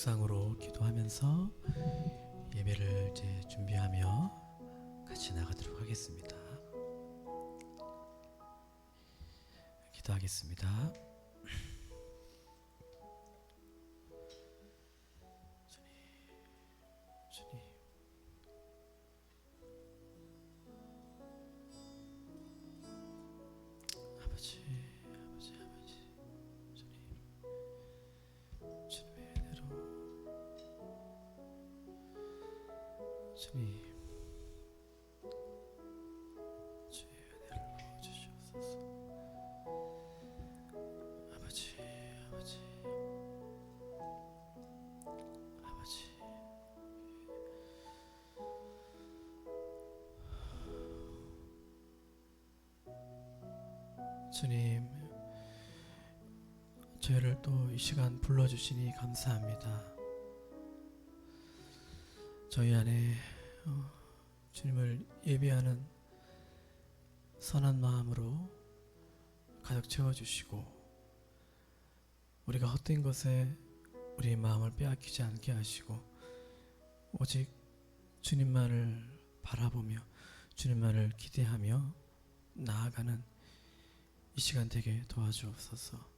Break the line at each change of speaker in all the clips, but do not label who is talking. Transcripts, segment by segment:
묵상으로 기도하면서 예배를 이제 준비하며 같이 나가도록 하겠습니다. 기도하겠습니다. 주님, 아버지, 주님의 은혜로 주님, 주의 은혜를 부어주시옵소서. 아버지, 주님, 저희를 또 이 시간 불러주시니 감사합니다. 저희 안에 주님을 예배하는 선한 마음으로 가득 채워주시고, 우리가 헛된 것에 우리의 마음을 빼앗기지 않게 하시고, 오직 주님만을 바라보며 주님만을 기대하며 나아가는 이 시간 되게 도와주옵소서.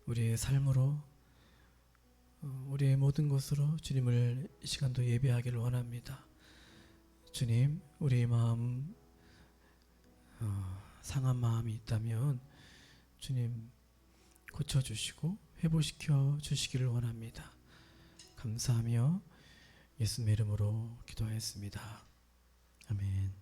우리의 삶으로, 우리의 모든 것으로 주님을 이 시간도 예배하기를 원합니다. 주님, 우리의 마음 상한 마음이 있다면 주님 고쳐주시고 회복시켜 주시기를 원합니다. 감사하며 예수님의 이름으로 기도하였습니다. 아멘.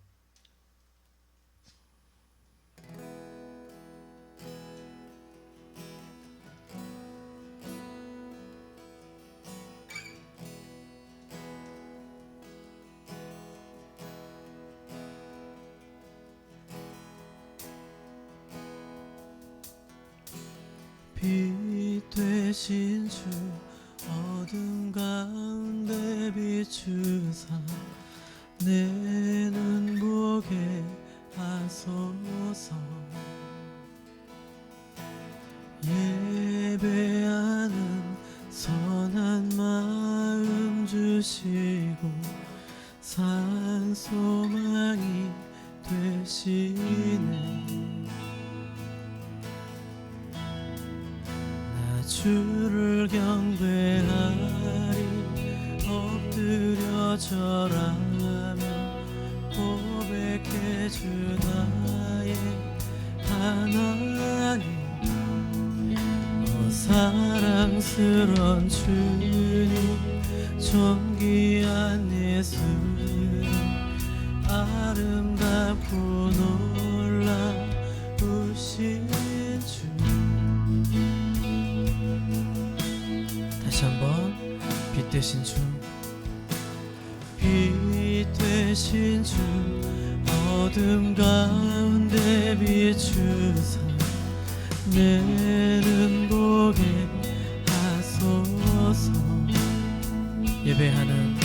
빛 되신 주 어둠 가운데 비추사 내 눈 보게 하소서. 예배하는 선한 마음 주시고 산 소망이 되시네. 주를 경배하리 엎드려 절하며 고백해 주 나의 하나님. 사랑스런 주님, 존귀한 예수님, 아름답고 놀라우신 주. 다시 한번. 빛 되신 주, 빛 되신 주 어둠 가운데 비추사 내 눈 보게 하소서. 예배하는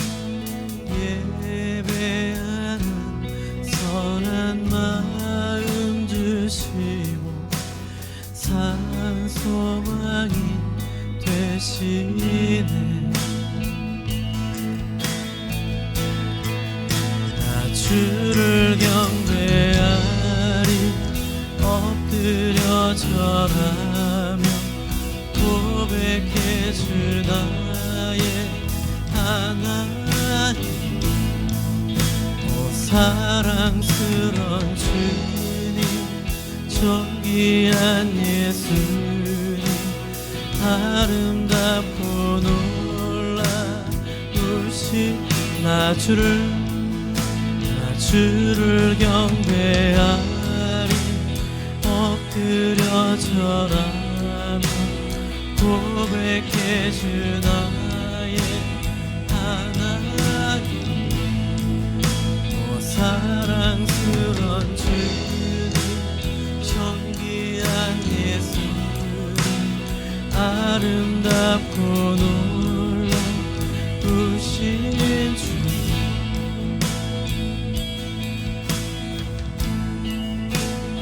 선한 마음 주시고 산 소망이 되시네. 나 주를 경배하리 엎드려 절하며 고백해 주 나의 하나님. 오 사랑스런 주님, 존귀한 예수님, 아름답고 놀라우신 나 주를 경배하리 엎드려 절하며 고백해 주 나의 하나님. 오 사랑스런 주님, 존귀한 예수님, 아름답고 놀라우신 주.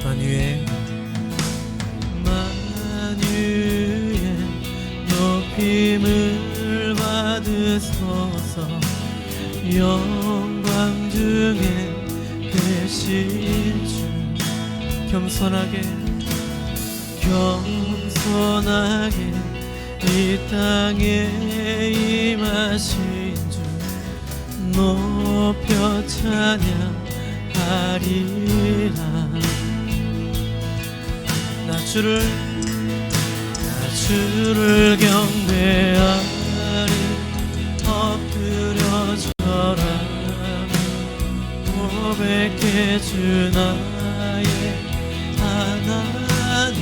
만유의 높이 받으소서. 영광 중에 계신 주, 겸손하게 이 땅에 임하신 주 높여 찬양하리라. 나 주를 경배하리. 엎드려 절하며 고백해 주 나의 하나님.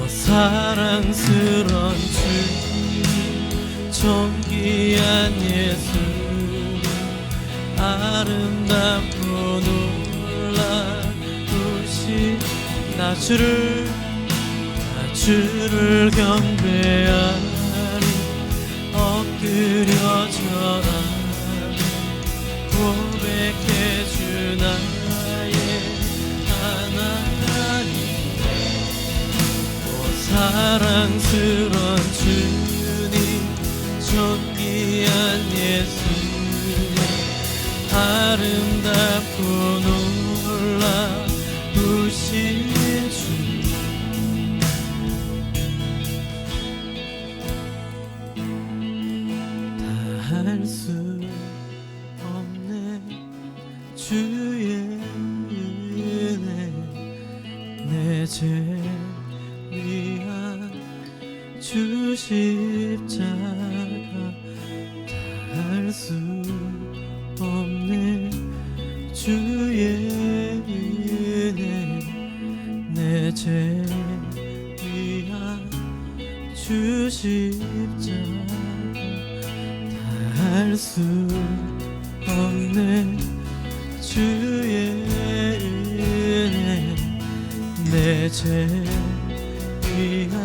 사랑스런 주, 존귀한 예수, 아름답고 놀라우신 나 주를 경배하리. 엎드려 절하리. 고백해 주 나의 하나님. 사랑스런 주님, 존귀한 예수, 아름답고 놀라우신 주. 다 할 수 없네 주의 은혜. 내 죄 위한 주 십자가. 다 할 수 없네 주의 은혜. 내 죄 위한 주 십자가. 다 할 수 없네 주의 은혜. 내 죄 위한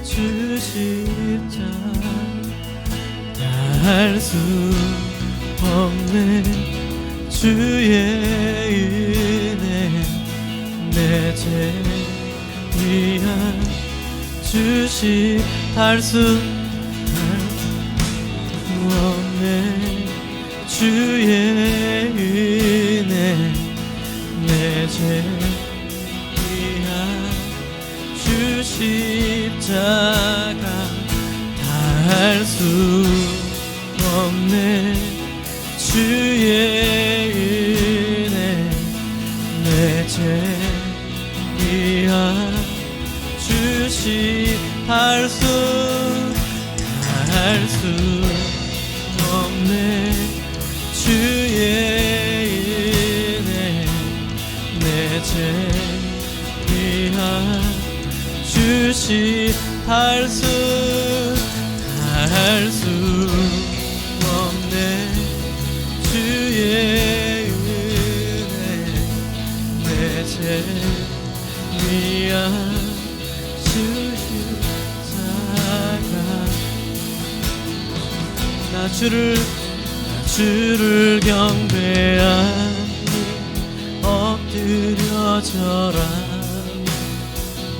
주 십자가. 다 할 수 없네 주의 은혜. 내 죄 위한 주 다 할 수 없네 주의 은혜. 내 죄 주 십자가. 다 할 수 없네 주의 은혜. 내 죄 위한 주 다 할 수 없네 주의 은혜. 내 죄 위한 주 할 수 없네 주의 은혜. 내 죄 위한 주 십자가. 나 주를 경배하니 엎드려 절하니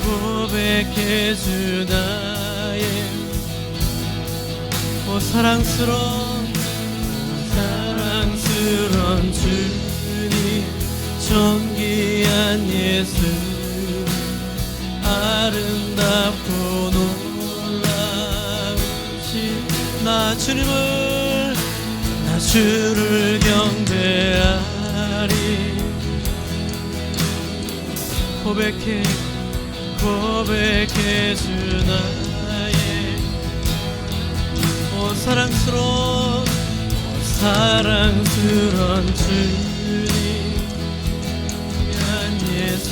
고백해 주 나의 사랑스런 주님, 존귀한 예수, 아름답고 놀라우신 나 주를 경배하리. 고백해 주 나의 사랑스러운 주님, 귀한 예수,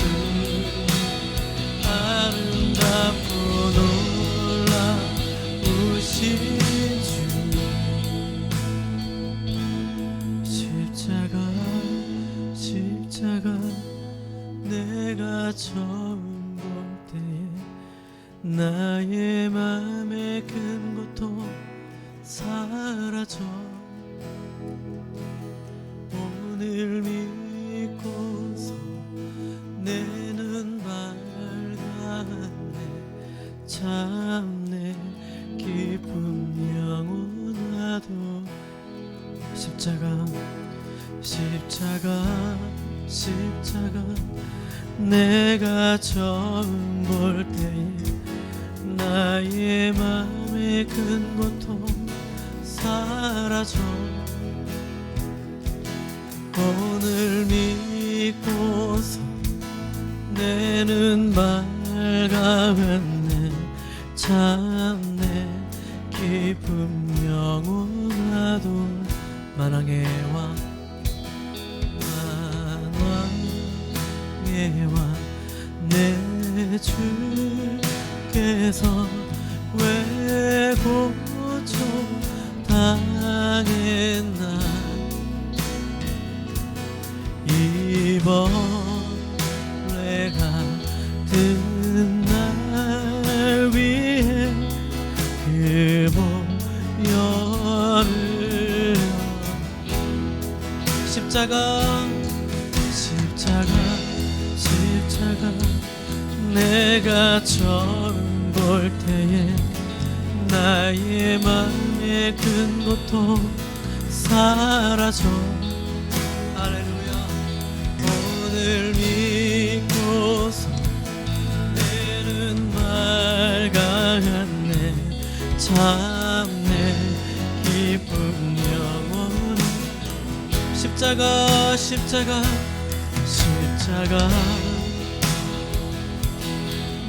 아름답고 놀라우신 주. 십자가 내가 처음 볼 때에 나의 맘의 큰 고통 사라져. 오늘 믿고서 내 눈 밝았네. 참 내 기쁨 십자가 십자가 십자가 내가 처음 볼 때에 나의 맘의 큰 고통 사라져 오늘 믿고서 내는 맑아왔네 참내 기쁨 영원하도 만왕의 왕 만왕의 왕 내 주께서 왜 고쳐 당했나 이번래가 든 날 위해 그 보혈을 십자가 내가 처음 볼 때에 나의 맘의 큰 고통 사라져 할렐루야 오늘 믿고서 내는 맑아갔네 참내 기쁨 영원 십자가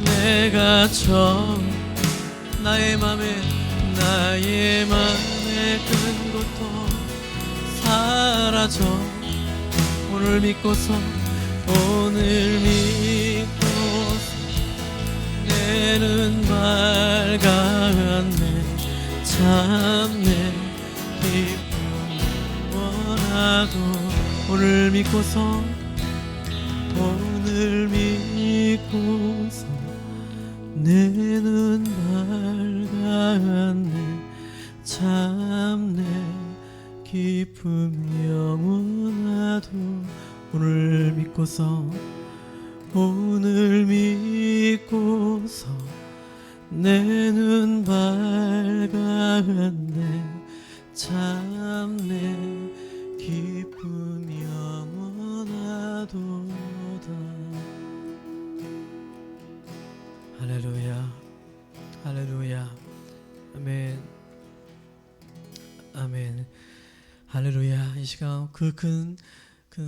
내가 처음 나의 맘에 큰 고통 사라져 오늘 믿고서 내는 맑아갔네 참내 기쁨 원하도 오늘 믿고서 내는 맑았네 참내 기쁨 영원하도 오늘 믿고서 내는 맑았네 참내 기쁨 영원하도다 할렐루야 할렐루야 아멘 아멘 할렐루야 이 시간 그 큰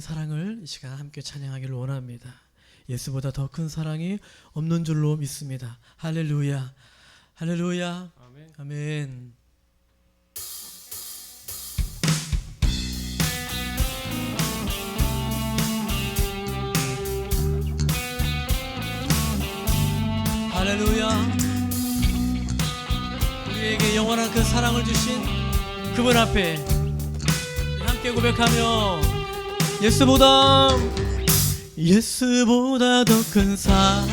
사랑을 이 시간 함께 찬양하기를 원합니다. 예수보다 더 큰 사랑이 없는 줄로 믿습니다. 할렐루야 할렐루야 아멘 아멘 할렐루야 우리에게 영원한 그 사랑을 주신 그분 앞에 함께 고백하며 예수보다 더 큰 사랑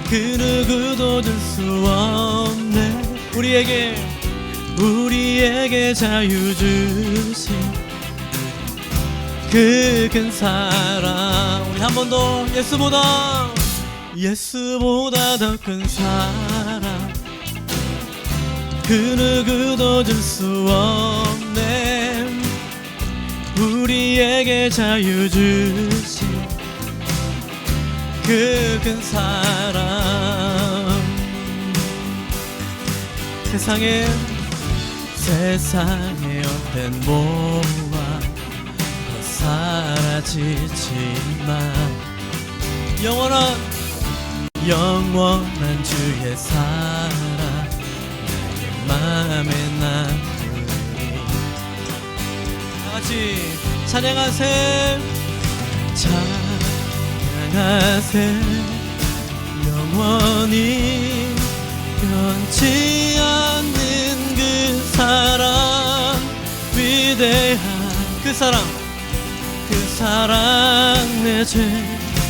그 누구도 줄 수 없네 우리에게 자유 주신 그 큰 사랑 우리 한 번 더 예수보다 더 큰 사랑 그 누구도 줄 수 없네 우리에게 자유 주신 그 큰 사랑 세상에 헛된 모아 사라지지만 영원한 주의 사랑 나의 맘에 남으니 다같이 찬양하세 영원히 변치 않는 그 사랑 위대한 그 사랑 내 죄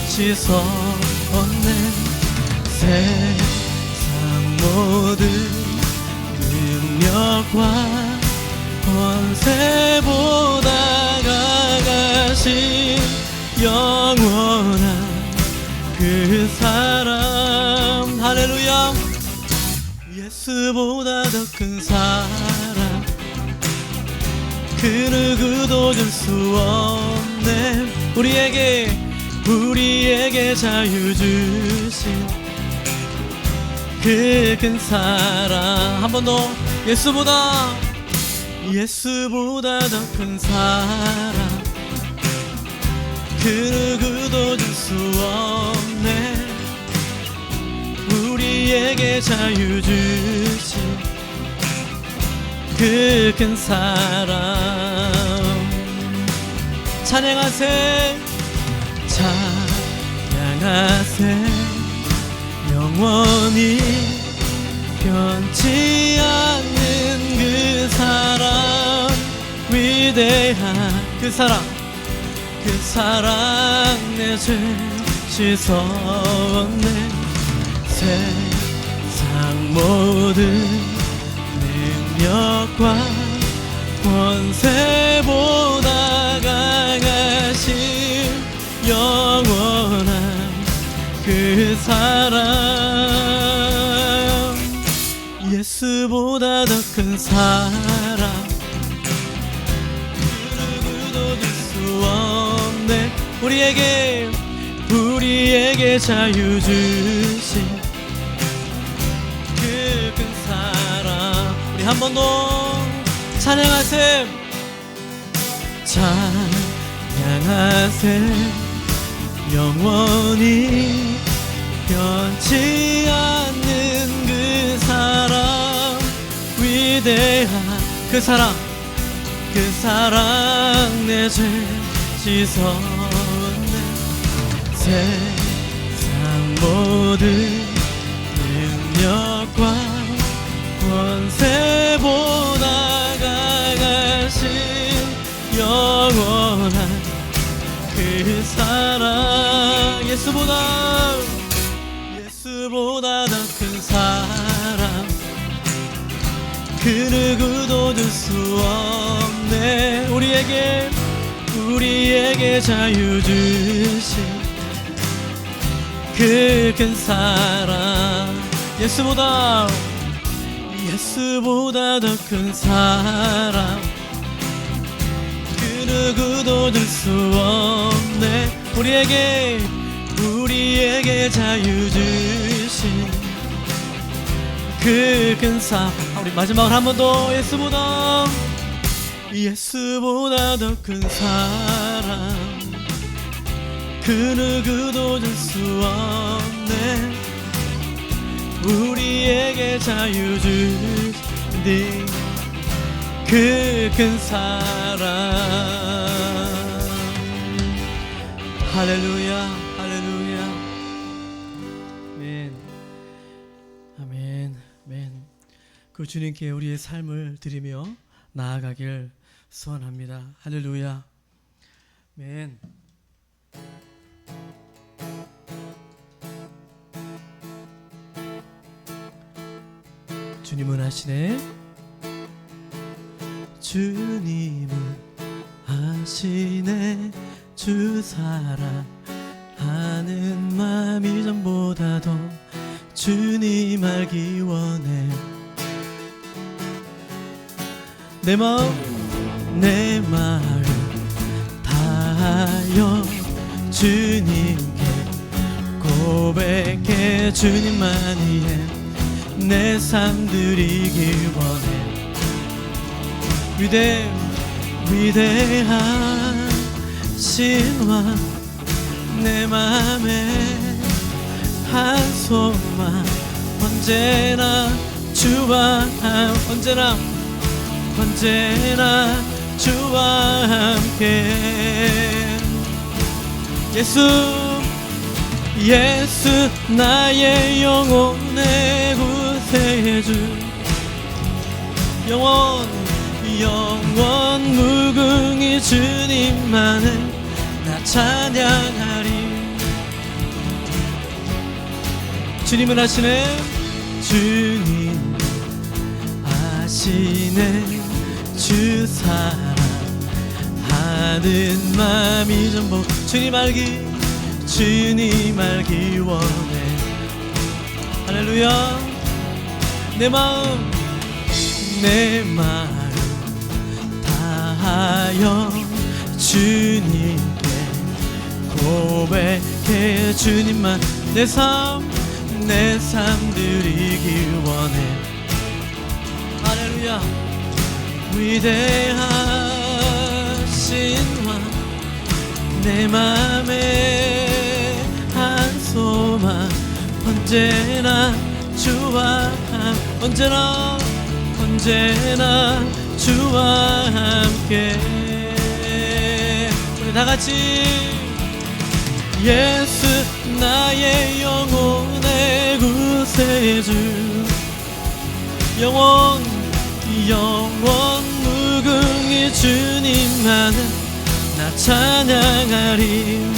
씻었네 세상 모든 능력과 권세보다 강하신 영원한 그 사랑 할렐루야 예수보다 더 큰 사랑 그 누구도 줄 수 없네. 우리에게 자유 주신 그 큰 사랑. 한 번 더. 예수보다 더 큰 사랑, 그 누구도 줄 수 없네. 우리에게 자유 주신 그 큰 사랑. 찬양하세 영원히 변치 않는 그 사랑, 위대한 그 사랑 내 죄 씻었네. 세상 모든 능력과 권세보다 강하신 영원한 그 사랑, 예수보다 더 큰 사랑, 그 누구도 줄 수 없네. 우리에게 자유 주신 그 큰 사랑. 우리 한 번 더 찬양하세 영원히 변치 않는 그 사랑, 위대한 그 사랑 내 죄 씻었네. 세상 모든 능력과 권세보다 강하신 영원한 그 사랑, 예수보다 더 큰 사랑, 그 누구도 줄 수 없네. 우리에게 자유 주신 그 큰 사랑, 예수보다 더 큰 사랑, 그 누구도 줄 수 없네. 우리에게 자유 주신 그 큰 사랑. 우리 마지막으로 한 번 더. 예수보다 더 큰 사랑, 그 누구도 줄 수 없네. 우리에게 자유 주신 그 큰 사랑. 할렐루야, 할렐루야. 아멘, 아멘. 그 주님께 우리의 삶을 드리며 나아가길 소원합니다. 할렐루야. 아멘. 주님은 하시네. 주님은 하시네. 주 사랑하는 마음 이전보다 더 주님 알기 원해. 내 마음 다하여 주님께 고백해. 주님만이해 내 삶 드리길 원해. 위대한 신화 내 맘에 한 소망, 언제나 주와 언제나 주와 함께. 예수 나의 영혼의 구세주, 영원 무궁히 주님만을 나 찬양하리. 주님은 하시네. 주님 하시네. 주 사랑하는 마음이 전부 주님 알기 원해. 할렐루야. 내 마음 다하여 주님께 고백해. 주님만 내 삶 드리길 원해. 할렐루야. 위대하신 왕, 내 맘에 한 소망, 언제나 주와 언제나 주와 함께. 우리 다같이 예수 나의 영혼의 구세주, 영원 무궁히 주님만을 나 찬양하리.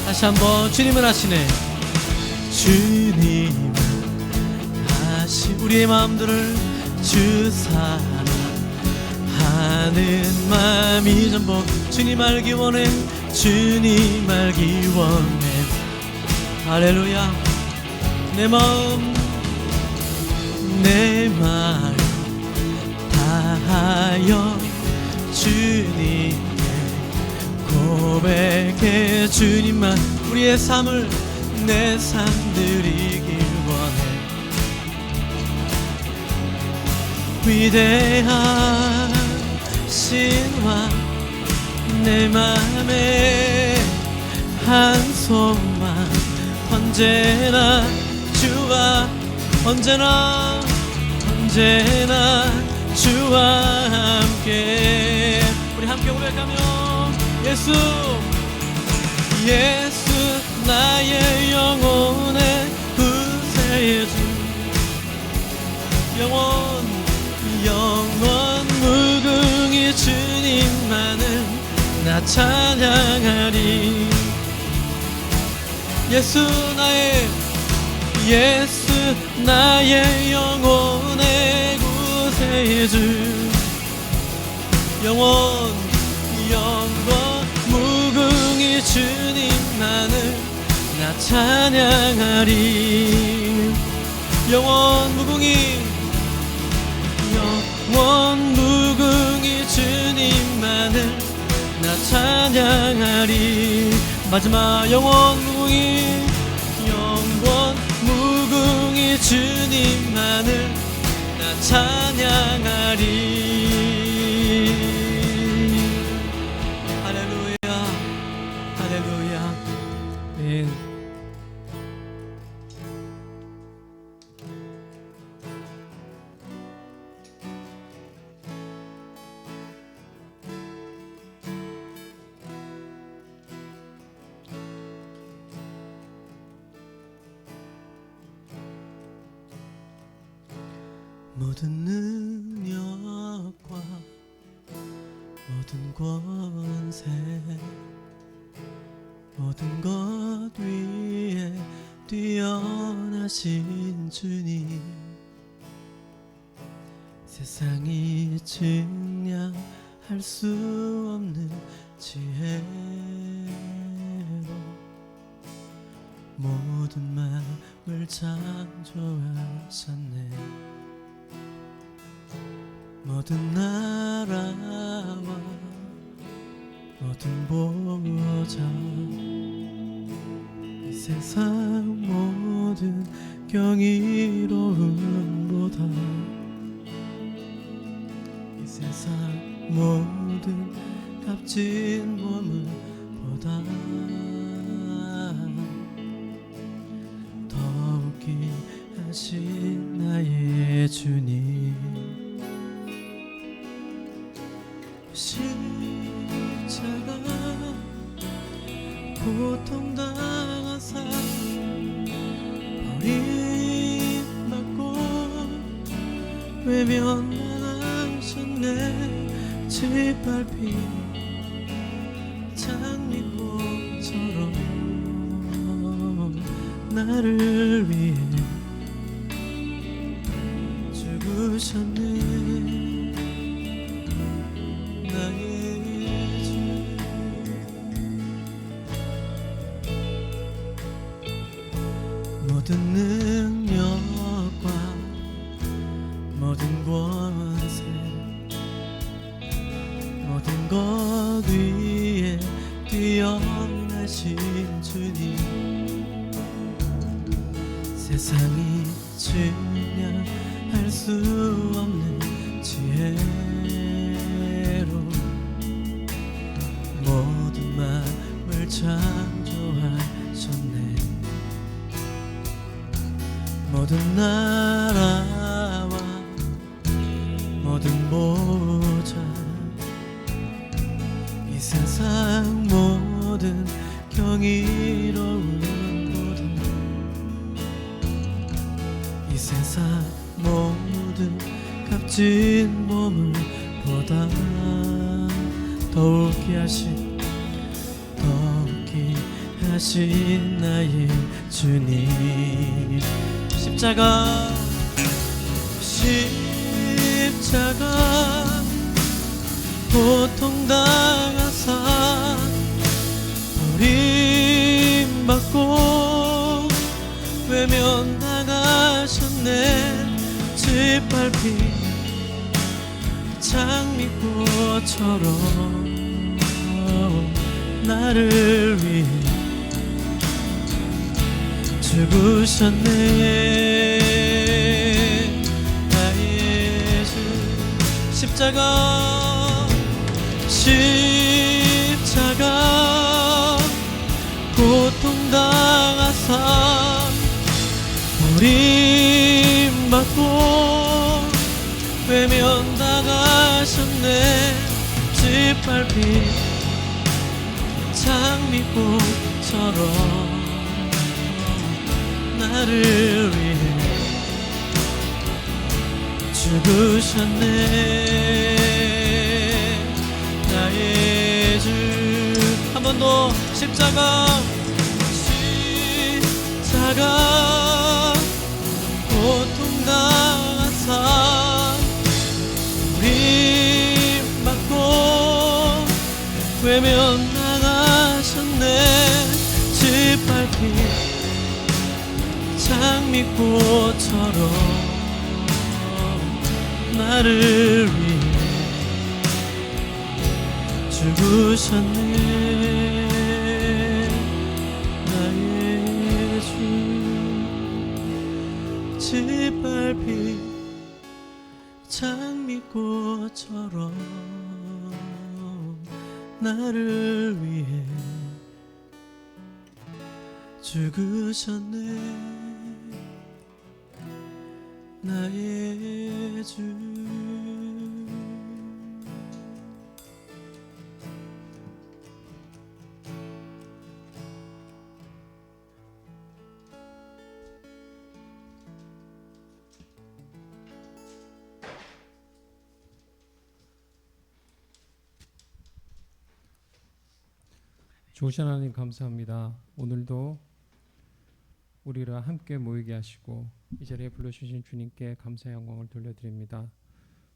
다시 한번 주님을 하시네. 주님을 하시. 우리의 마음들을 주 사랑하는 마음이 전부 주님 알기 원해. 주님 알기 원해. 할렐루야. 내 마음 다하여 주님께 고백해. 주님만 우리의 삶을 내 삶 드리길 원해. 위대하신 왕, 내 맘에 한 소망, 언제나 주와 언제나 주와 함께. 우리 함께 고백하며 예수 나의 영혼의 구세주, 영원 무궁히 주님만을 나 찬양하리. 예수 나의 영혼의 구세주, 영원 무궁히 주님만을 나 찬양하리. 영원 무궁히 주님만을 나 찬양하리. 마지막 영원 무궁히 주님만을 나 찬양하리. 할렐루야. 할렐루야. 네. 모든 능력과 모든 권세, 모든 것 위에 뛰어나신 주님, 세상이 증량할 수 없는 지혜로 모든 마음을 창조하셨네. 모든 나라와 모든 보호자, 이 세상 모든 경이로움보다, 이 세상 모든 값진 보물보다 더욱 귀하신 나의 주님, 십자가 고통당한 삶 버림받고 외면하셨네. 짓밟힌 장미꽃처럼 나를 위해 죽으셨네. 모든 능력과 모든 권세, 질량할 수 없는 지혜로 모든 마음을 창조하셨네. 모든 나라와 모든 보좌 이 세상 모든 경이로운 보다 이 세상 모든 값진 보물보다 더욱 귀하신 나의 주님. 십자가 고통당하사 버림받고 외면당하셨네. 짓밟힌 장미꽃처럼 나를 위해 죽으셨네. 나의 주 십자가 고통당하사 버림받고 외면당하셨네. 짓밟힌 장미꽃처럼 나를 위해 죽으셨네. 나의 주 한 번 더 십자가 고통당하사 버림받고 외면당하셨네. 짓밟힌 장미꽃처럼 나를 위해 죽으셨네. 나의 주 짓밟힌 장미꽃처럼 나를 위해 죽으셨네. 나의 주
좋으신 하나님 감사합니다. 오늘도 우리를 함께 모이게 하시고 이 자리에 불러주신 주님께 감사의 영광을 돌려드립니다.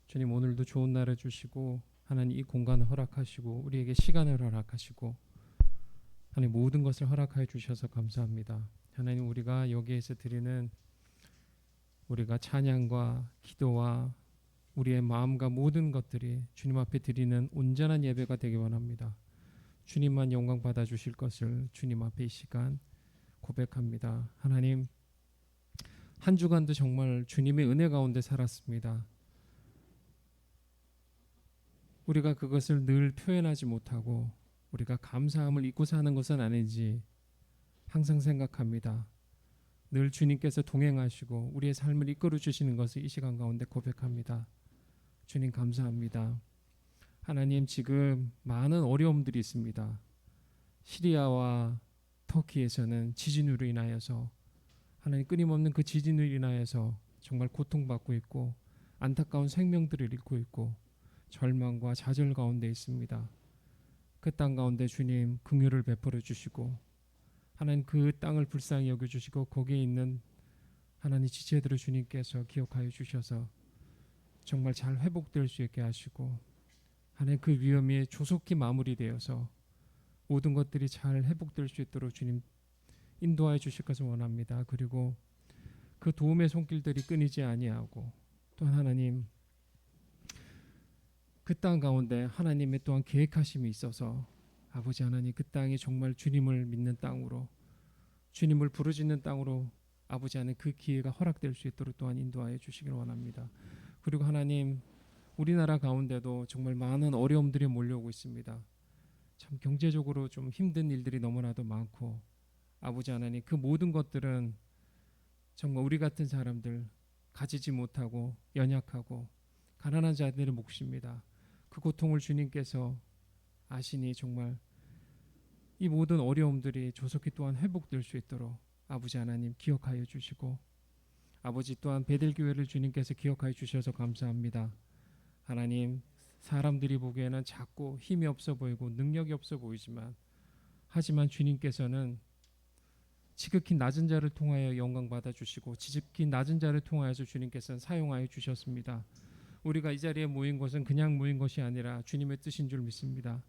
주님, 오늘도 좋은 날을 주시고 하나님 이 공간을 허락하시고 우리에게 시간을 허락하시고 하나님 모든 것을 허락하여 주셔서 감사합니다. 하나님, 우리가 여기에서 드리는 우리가 찬양과 기도와 우리의 마음과 모든 것들이 주님 앞에 드리는 온전한 예배가 되기 원합니다. 주님만 영광 받아 주실 것을 주님 앞에 이 시간 고백합니다. 하나님, 한 주간도 정말 주님의 은혜 가운데 살았습니다. 우리가 그것을 늘 표현하지 못하고 우리가 감사함을 잊고 사는 것은 아닌지 항상 생각합니다. 늘 주님께서 동행하시고 우리의 삶을 이끌어 주시는 것을 이 시간 가운데 고백합니다. 주님 감사합니다. 하나님, 지금 많은 어려움들이 있습니다. 시리아와 터키에서는 지진으로 인하여서 하나님 끊임없는 그 지진으로 인하여서 정말 고통받고 있고 안타까운 생명들을 잃고 있고 절망과 좌절 가운데 있습니다. 그 땅 가운데 주님 긍휼을 베풀어 주시고 하나님 그 땅을 불쌍히 여겨주시고 거기에 있는 하나님 지체들을 주님께서 기억하여 주셔서 정말 잘 회복될 수 있게 하시고 하나님 그 위험이 조속히 마무리되어서 모든 것들이 잘 회복될 수 있도록 주님 인도하여 주실 것을 원합니다. 그리고 그 도움의 손길들이 끊이지 아니하고 또 하나님 그 땅 가운데 하나님의 또한 계획하심이 있어서 아버지 하나님 그 땅이 정말 주님을 믿는 땅으로 주님을 부르짖는 땅으로 아버지 안에 그 기회가 허락될 수 있도록 또한 인도하여 주시길 원합니다. 그리고 하나님, 우리나라 가운데도 정말 많은 어려움들이 몰려오고 있습니다. 참 경제적으로 좀 힘든 일들이 너무나도 많고, 아버지 하나님, 그 모든 것들은 정말 우리 같은 사람들, 가지지 못하고 연약하고 가난한 자들의 몫입니다. 그 고통을 주님께서 아시니 정말 이 모든 어려움들이 조속히 또한 회복될 수 있도록 아버지 하나님 기억하여 주시고, 아버지 또한 베델교회를 주님께서 기억하여 주셔서 감사합니다. 하나님, 사람들이 보기에는 작고 힘이 없어 보이고 능력이 없어 보이지만, 하지만 주님께서는 지극히 낮은 자를 통하여 영광 받아 주시고, 지극히 낮은 자를 통하여서 주님께서는 사용하여 주셨습니다. 우리가 이 자리에 모인 것은 그냥 모인 것이 아니라 주님의 뜻인 줄 믿습니다.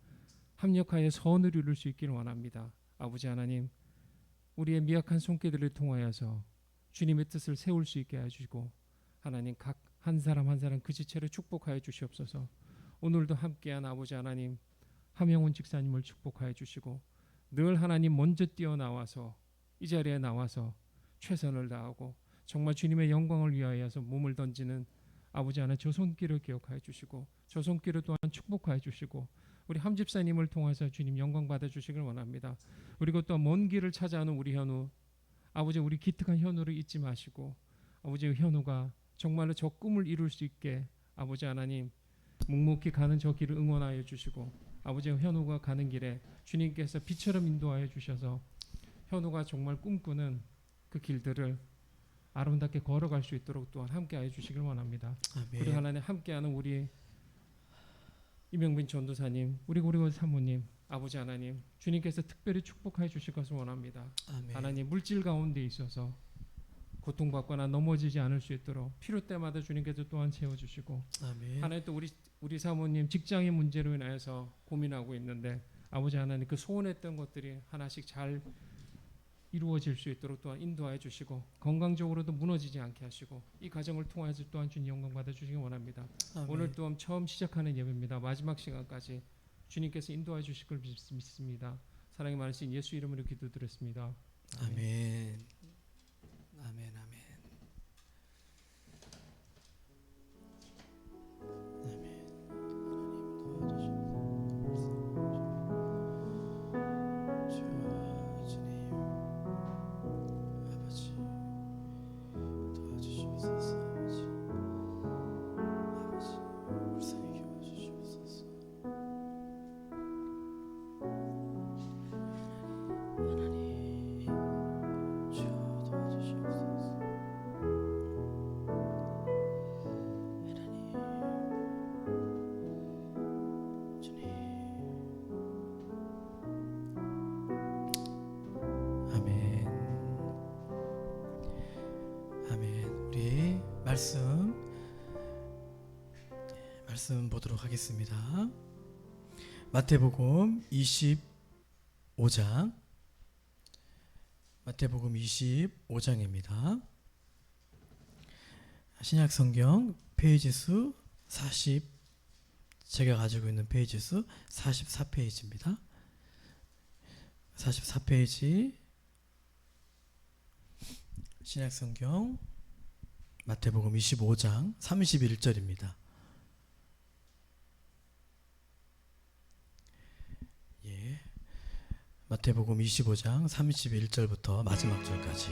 합력하여 선을 이룰 수 있기를 원합니다. 아버지 하나님, 우리의 미약한 손길들을 통하여서 주님의 뜻을 세울 수 있게 해주시고, 하나님 각 한 사람 한 사람 그 지체를 축복하여 주시옵소서. 오늘도 함께한 아버지 하나님, 함영훈 집사님을 축복하여 주시고, 늘 하나님 먼저 뛰어나와서 이 자리에 나와서 최선을 다하고 정말 주님의 영광을 위하여서 몸을 던지는 아버지 하나님, 저 손길을 기억하여 주시고 저 손길을 또한 축복하여 주시고, 우리 함 집사님을 통해서 주님 영광 받아 주시길 원합니다. 그리고 또 먼 길을 찾아오는 우리 현우, 아버지 우리 기특한 현우를 잊지 마시고, 아버지 현우가 정말로 저 꿈을 이룰 수 있게 아버지 하나님 묵묵히 가는 저 길을 응원하여 주시고, 아버지 현우가 가는 길에 주님께서 빛처럼 인도하여 주셔서 현우가 정말 꿈꾸는 그 길들을 아름답게 걸어갈 수 있도록 또한 함께하여 주시길 원합니다.
아멘.
그리고 하나님 함께하는 우리 이명빈 전도사님, 우리 사모님, 아버지 하나님 주님께서 특별히 축복하여 주실 것을 원합니다.
아멘.
하나님 물질 가운데 있어서 고통받거나 넘어지지 않을 수 있도록 필요 때마다 주님께서 또한 채워주시고,
아멘.
하나님 또 우리 사모님 직장의 문제로 인해서 고민하고 있는데, 아버지 하나님 그 소원했던 것들이 하나씩 잘 이루어질 수 있도록 또한 인도하여 주시고, 건강적으로도 무너지지 않게 하시고, 이 과정을 통해서 또한 주님 영광 받아 주시기 원합니다.
아멘.
오늘 또한 처음 시작하는 예배입니다. 마지막 시간까지 주님께서 인도하여 주실 걸 믿습니다. 사랑이 많으신 예수 이름으로 기도드렸습니다.
아멘. 아멘. 아멘. 말씀 보도록 하겠습니다. 마태복음 25장, 마태복음 25장입니다. 신약 성경 페이지 수 40, 제가 가지고 있는 페이지 수 44페이지입니다. 44페이지 신약 성경 마태복음 25장 31절입니다. 마태복음 25장 31절부터 마지막 절까지.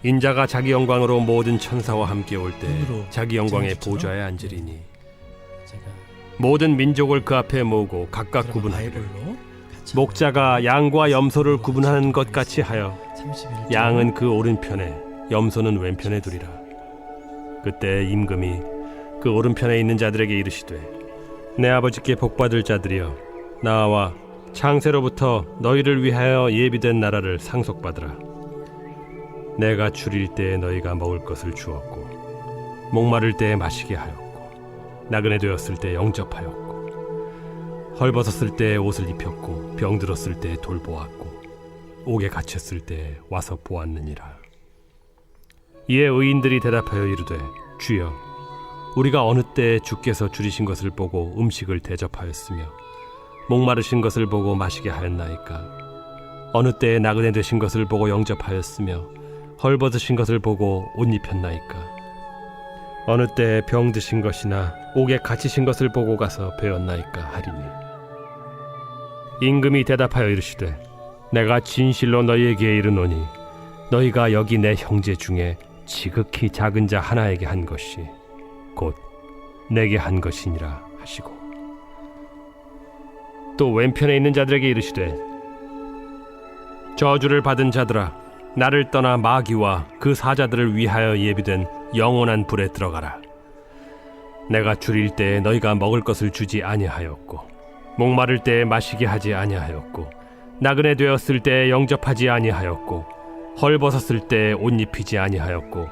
인자가 자기 영광으로 모든 천사와 함께 올 때
눈으로
자기 영광의
제가
보좌에 앉으리니
제가
모든 민족을 그 앞에 모으고 각각 구분하리라. 목자가 양과 염소를 구분하는 것 같이 하여
31절.
양은 그 오른편에 염소는 왼편에 두리라. 그때 임금이 그 오른편에 있는 자들에게 이르시되, 내 아버지께 복받을 자들이여, 나와 창세로부터 너희를 위하여 예비된 나라를 상속받으라. 내가 줄일 때에 너희가 먹을 것을 주었고, 목마를 때에 마시게 하였고, 나그네 되었을 때 영접하였고, 헐벗었을 때에 옷을 입혔고, 병들었을 때에 돌보았고, 옥에 갇혔을 때에 와서 보았느니라. 이에 의인들이 대답하여 이르되, 주여, 우리가 어느 때에 주께서 줄이신 것을 보고 음식을 대접하였으며 목마르신 것을 보고 마시게 하였나이까? 어느 때에 나그네 되신 것을 보고 영접하였으며 헐벗으신 것을 보고 옷 입혔나이까? 어느 때에 병드신 것이나 옥에 갇히신 것을 보고 가서 배웠나이까 하리니, 임금이 대답하여 이르시되 내가 진실로 너희에게 이르노니 너희가 여기 내 형제 중에 지극히 작은 자 하나에게 한 것이 곧 내게 한 것이니라 하시고, 또 왼편에 있는 자들에게 이르시되 저주를 받은 자들아, 나를 떠나 마귀와 그 사자들을 위하여 예비된 영원한 불에 들어가라. 내가 줄일 때에 너희가 먹을 것을 주지 아니하였고, 목마를 때에 마시게 하지 아니하였고, 나그네 되었을 때에 영접하지 아니하였고, 헐벗었을 때에 옷 입히지 아니하였고,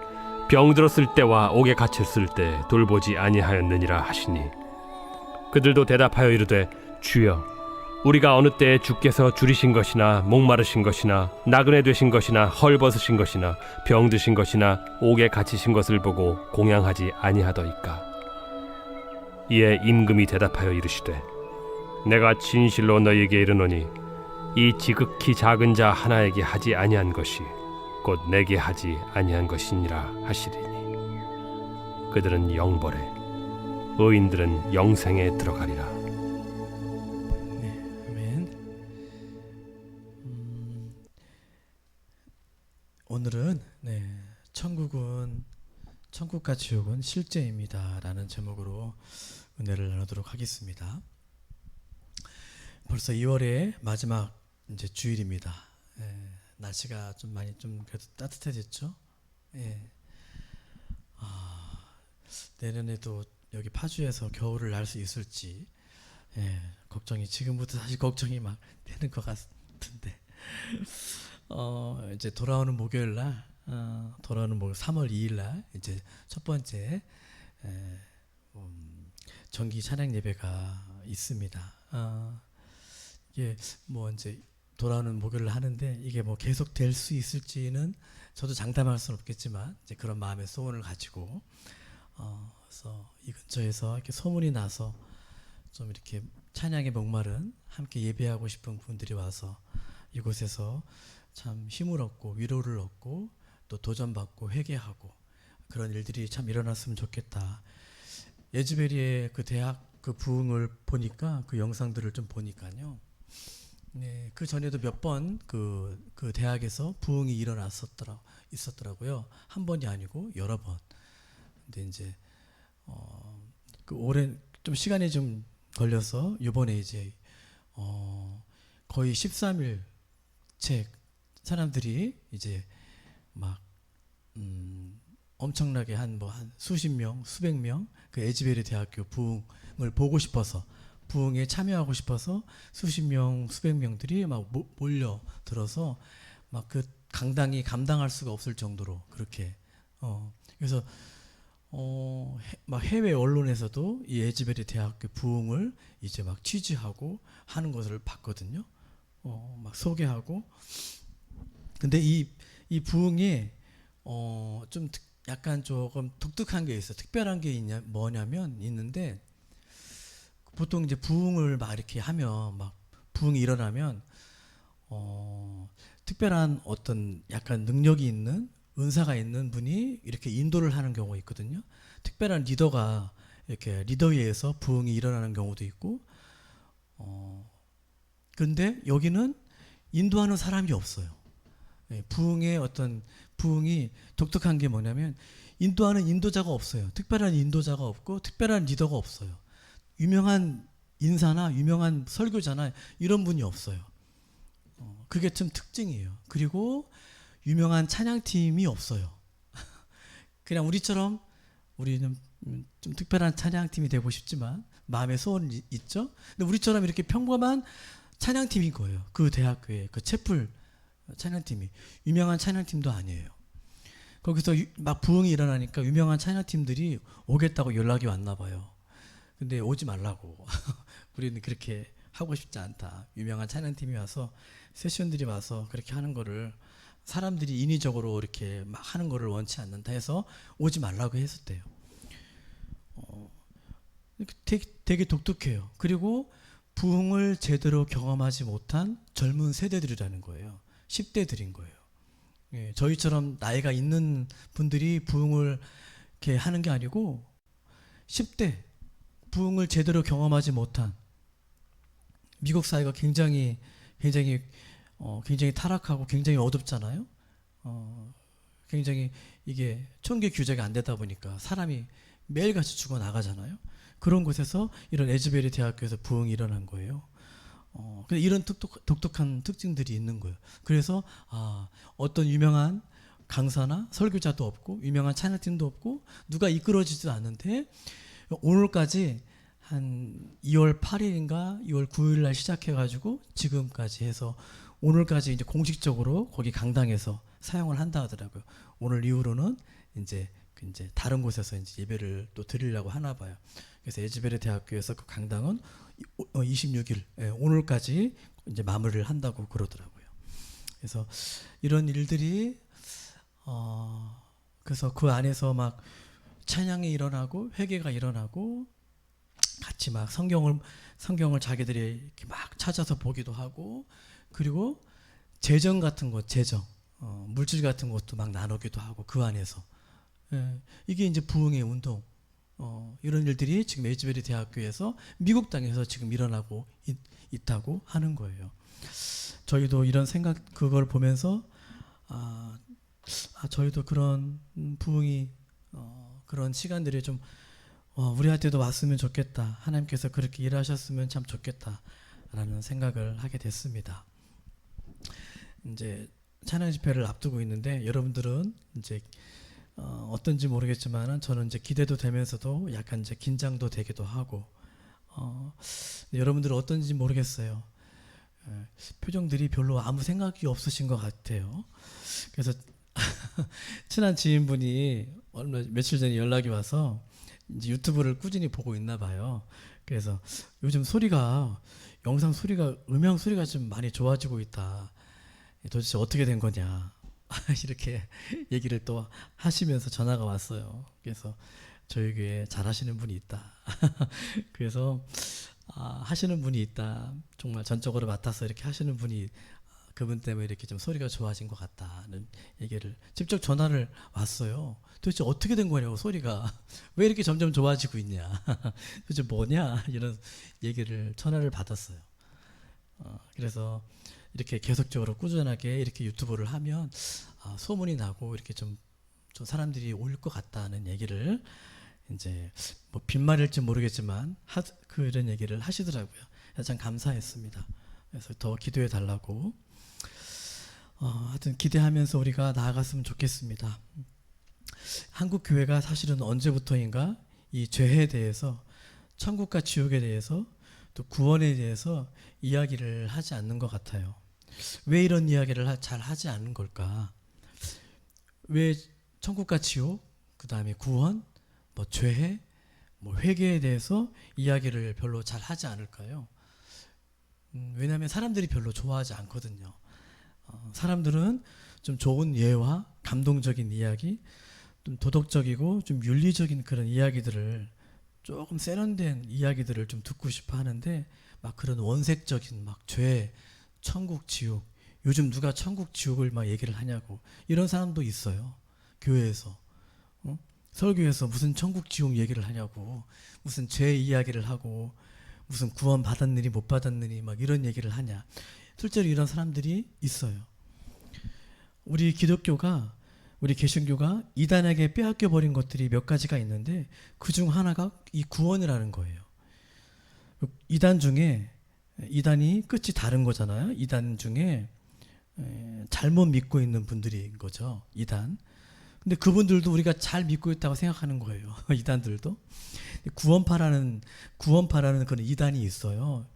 병들었을 때와 옥에 갇혔을 때 돌보지 아니하였느니라 하시니, 그들도 대답하여 이르되 주여, 우리가 어느 때에 주께서 줄이신 것이나 목마르신 것이나 나그네 되신 것이나 헐벗으신 것이나 병드신 것이나 옥에 갇히신 것을 보고 공양하지 아니하더이까? 이에 임금이 대답하여 이르시되 내가 진실로 너희에게 이르노니 이 지극히 작은 자 하나에게 하지 아니한 것이 곧 내게 하지 아니한 것이니라 하시리니, 그들은 영벌에, 의인들은 영생에 들어가리라.
오늘은 천국과 지옥은 실제입니다라는 제목으로 은혜를 나누도록 하겠습니다. 벌써 2월의 마지막 이제 주일입니다. 날씨가 좀 많이 좀 그래도 따뜻해졌죠. 내년에도 여기 파주에서 겨울을 날 수 있을지 걱정이, 지금부터 사실 걱정이 막 되는 것 같은데. 이제 돌아오는 목요일 날, 3월 2일 날 이제 첫 번째 정기 찬양 예배가 있습니다. 이게 뭐 이제 돌아오는 목요일 하는데 이게 뭐 계속 될 수 있을지는 저도 장담할 수는 없겠지만 이제 그런 마음의 소원을 가지고 그래서 이 근처에서 이렇게 소문이 나서 좀 이렇게 찬양의 목마른 함께 예배하고 싶은 분들이 와서 이곳에서 참 힘을 얻고 위로를 얻고 또 도전받고 회개하고 그런 일들이 참 일어났으면 좋겠다. 예즈베리의 그 대학 그 부흥을 보니까, 그 영상들을 좀 보니까요, 그 전에도 몇 번 그 대학에서 부흥이 있었더라고요. 한 번이 아니고 여러 번. 근데 이제 그 오랜 좀 시간이 좀 걸려서 이번에 이제 거의 13일 책 사람들이 이제 막 엄청나게 한 수십 명, 수백 명 그 에즈베리 대학교 부흥을 보고 싶어서, 부흥에 참여하고 싶어서 수십 명, 수백 명들이 막 몰려 들어서 막 그 강당이 감당할 수가 없을 정도로 그렇게 그래서 막 해외 언론에서도 이 에즈베리 대학교 부흥을 이제 막 취재하고 하는 것을 봤거든요. 막 소개하고. 근데 이 부흥이 좀 약간 조금 독특한 게 있어. 특별한 게 있는데 보통 이제 부흥을 막 이렇게 하면, 막 부흥이 일어나면 특별한 어떤 약간 능력이 있는, 은사가 있는 분이 이렇게 인도를 하는 경우가 있거든요. 특별한 리더가 이렇게 리더위에서 부흥이 일어나는 경우도 있고. 근데 여기는 인도하는 사람이 없어요. 부흥이 독특한 게 뭐냐면 인도하는 인도자가 없어요. 특별한 인도자가 없고 특별한 리더가 없어요. 유명한 인사나 유명한 설교자나 이런 분이 없어요. 그게 좀 특징이에요. 그리고 유명한 찬양팀이 없어요. 그냥 우리처럼, 우리는 좀 특별한 찬양팀이 되고 싶지만 마음의 소원이 있죠. 근데 우리처럼 이렇게 평범한 찬양팀인 거예요. 그 대학교에 그 채플 찬양팀이 유명한 찬양팀도 아니에요. 거기서 막 부흥이 일어나니까 유명한 찬양팀들이 오겠다고 연락이 왔나 봐요. 근데 오지 말라고. 우리는 그렇게 하고 싶지 않다. 유명한 찬양팀이 와서, 세션들이 와서 그렇게 하는 거를 사람들이 인위적으로 이렇게 막 하는 거를 원치 않는다 해서 오지 말라고 했었대요. 되게 독특해요. 그리고 부흥을 제대로 경험하지 못한 젊은 세대들이라는 거예요. 10대들인 거예요. 예, 저희처럼 나이가 있는 분들이 부흥을 이렇게 하는 게 아니고 10대 부흥을 제대로 경험하지 못한 미국 사회가 굉장히 타락하고 굉장히 어둡잖아요. 굉장히 이게 총기 규제가 안 되다 보니까 사람이 매일같이 죽어 나가잖아요. 그런 곳에서 이런 에즈베리 대학교에서 부흥이 일어난 거예요. 근데 이런 독특한 특징들이 있는 거예요. 그래서 어떤 유명한 강사나 설교자도 없고 유명한 찬양팀도 없고 누가 이끌어지지도 않는데 오늘까지 한 2월 8일인가 2월 9일 날 시작해가지고 지금까지 해서 오늘까지 이제 공식적으로 거기 강당에서 사용을 한다 하더라고요. 오늘 이후로는 이제 다른 곳에서 이제 예배를 또 드리려고 하나 봐요. 그래서 에즈베리 대학교에서 그 강당은 26일 오늘까지 이제 마무리를 한다고 그러더라고요. 그래서 이런 일들이 그래서 그 안에서 막 찬양이 일어나고 회개가 일어나고 같이 막 성경을 자기들이 이렇게 막 찾아서 보기도 하고 그리고 재정 같은 것 물질 같은 것도 막 나누기도 하고 그 안에서 이게 이제 부흥의 운동 이런 일들이 지금 에즈베리 대학교에서 미국 땅에서 지금 일어나고 있다고 하는 거예요. 저희도 이런 생각 그걸 보면서 저희도 그런 부흥이 그런 시간들이 좀 우리한테도 왔으면 좋겠다. 하나님께서 그렇게 일하셨으면 참 좋겠다라는 생각을 하게 됐습니다. 이제 찬양 집회를 앞두고 있는데 여러분들은 이제 어떤지 모르겠지만은 저는 이제 기대도 되면서도 약간 이제 긴장도 되기도 하고 여러분들은 어떤지 모르겠어요. 표정들이 별로 아무 생각이 없으신 것 같아요. 그래서 친한 지인분이 며칠 전에 연락이 와서 이제 유튜브를 꾸준히 보고 있나 봐요. 그래서 요즘 영상 소리가 음향 소리가 좀 많이 좋아지고 있다. 도대체 어떻게 된 거냐 이렇게 얘기를 또 하시면서 전화가 왔어요. 그래서 저희 교회에 잘하시는 분이 있다. 그래서 하시는 분이 있다. 정말 전적으로 맡아서 이렇게 하시는 분이 그분 때문에 이렇게 좀 소리가 좋아진 것 같다는 얘기를 직접 전화를 왔어요. 도대체 어떻게 된 거냐고 소리가 왜 이렇게 점점 좋아지고 있냐 도대체 뭐냐 이런 얘기를 전화를 받았어요. 그래서 이렇게 계속적으로 꾸준하게 이렇게 유튜브를 하면 소문이 나고 이렇게 좀 사람들이 올 것 같다는 얘기를 이제 뭐 빈말일지 모르겠지만 그런 얘기를 하시더라고요. 그래서 참 감사했습니다. 그래서 더 기도해 달라고 하여튼 기대하면서 우리가 나아갔으면 좋겠습니다. 한국 교회가 사실은 언제부터인가 이 죄에 대해서 천국과 지옥에 대해서 또 구원에 대해서 이야기를 하지 않는 것 같아요. 왜 이런 이야기를 잘 하지 않는 걸까? 왜 천국과 지옥, 그 다음에 구원, 뭐 죄, 뭐 회개에 대해서 이야기를 별로 잘 하지 않을까요? 왜냐하면 사람들이 별로 좋아하지 않거든요. 사람들은 좀 좋은 예와 감동적인 이야기, 좀 도덕적이고 좀 윤리적인 그런 이야기들을 조금 세련된 이야기들을 좀 듣고 싶어 하는데 막 그런 원색적인 막 죄, 천국, 지옥 요즘 누가 천국, 지옥을 막 얘기를 하냐고 이런 사람도 있어요. 교회에서 설교에서 무슨 천국, 지옥 얘기를 하냐고 무슨 죄 이야기를 하고 무슨 구원 받았느니 못 받았느니 막 이런 얘기를 하냐. 실제로 이런 사람들이 있어요. 우리 기독교가 우리 개신교가 이단에게 빼앗겨 버린 것들이 몇 가지가 있는데 그중 하나가 이 구원이라는 거예요. 이단 중에 이단이 끝이 다른 거잖아요. 이단 중에 잘못 믿고 있는 분들인 거죠. 이단. 근데 그분들도 우리가 잘 믿고 있다고 생각하는 거예요. 이단들도. 구원파라는 그런 이단이 있어요.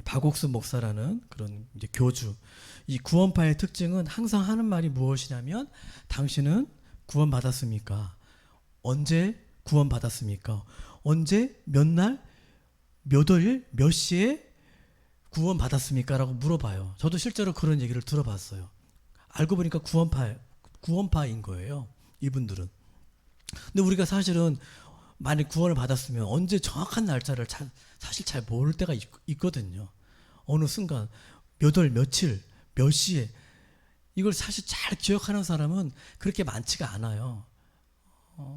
박옥수 목사라는 그런 이제 교주. 이 구원파의 특징은 항상 하는 말이 무엇이냐면 당신은 구원받았습니까? 언제 구원받았습니까? 언제 몇 날 몇 월 몇 시에 구원받았습니까? 라고 물어봐요. 저도 실제로 그런 얘기를 들어봤어요. 알고 보니까 구원파인 거예요. 이분들은. 근데 우리가 사실은 만약 구원을 받았으면 언제 정확한 날짜를 사실 잘 모를 때가 있거든요. 어느 순간 몇 월 며칠 몇 시에 이걸 사실 잘 기억하는 사람은 그렇게 많지가 않아요.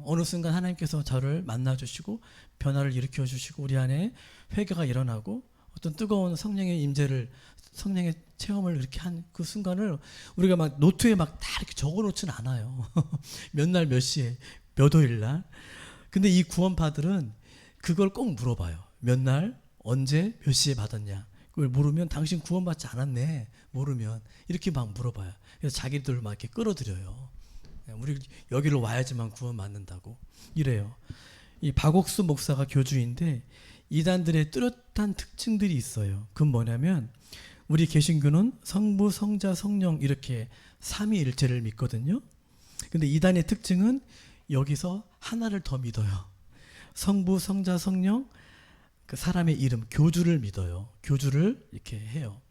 어느 순간 하나님께서 저를 만나주시고 변화를 일으켜주시고 우리 안에 회개가 일어나고 어떤 뜨거운 성령의 임재를, 성령의 체험을 이렇게 한 그 순간을 우리가 막 노트에 막 다 이렇게 적어놓지는 않아요. 몇 날 몇 시에 몇 호일 날. 근데 이 구원파들은 그걸 꼭 물어봐요. 몇 날 언제 몇 시에 받았냐. 그걸 물으면 당신 구원받지 않았네. 모르면 이렇게 막 물어봐요. 그래서 자기들 막 이렇게 끌어들여요. 우리 여기로 와야지만 구원받는다고 이래요. 이 박옥수 목사가 교주인데 이단들의 뚜렷한 특징들이 있어요. 그건 뭐냐면 우리 개신교는 성부, 성자, 성령 이렇게 삼위일체를 믿거든요. 근데 이단의 특징은 여기서 하나를 더 믿어요. 성부, 성자, 성령, 그 사람의 이름, 교주를 믿어요. 교주를 이렇게 해요.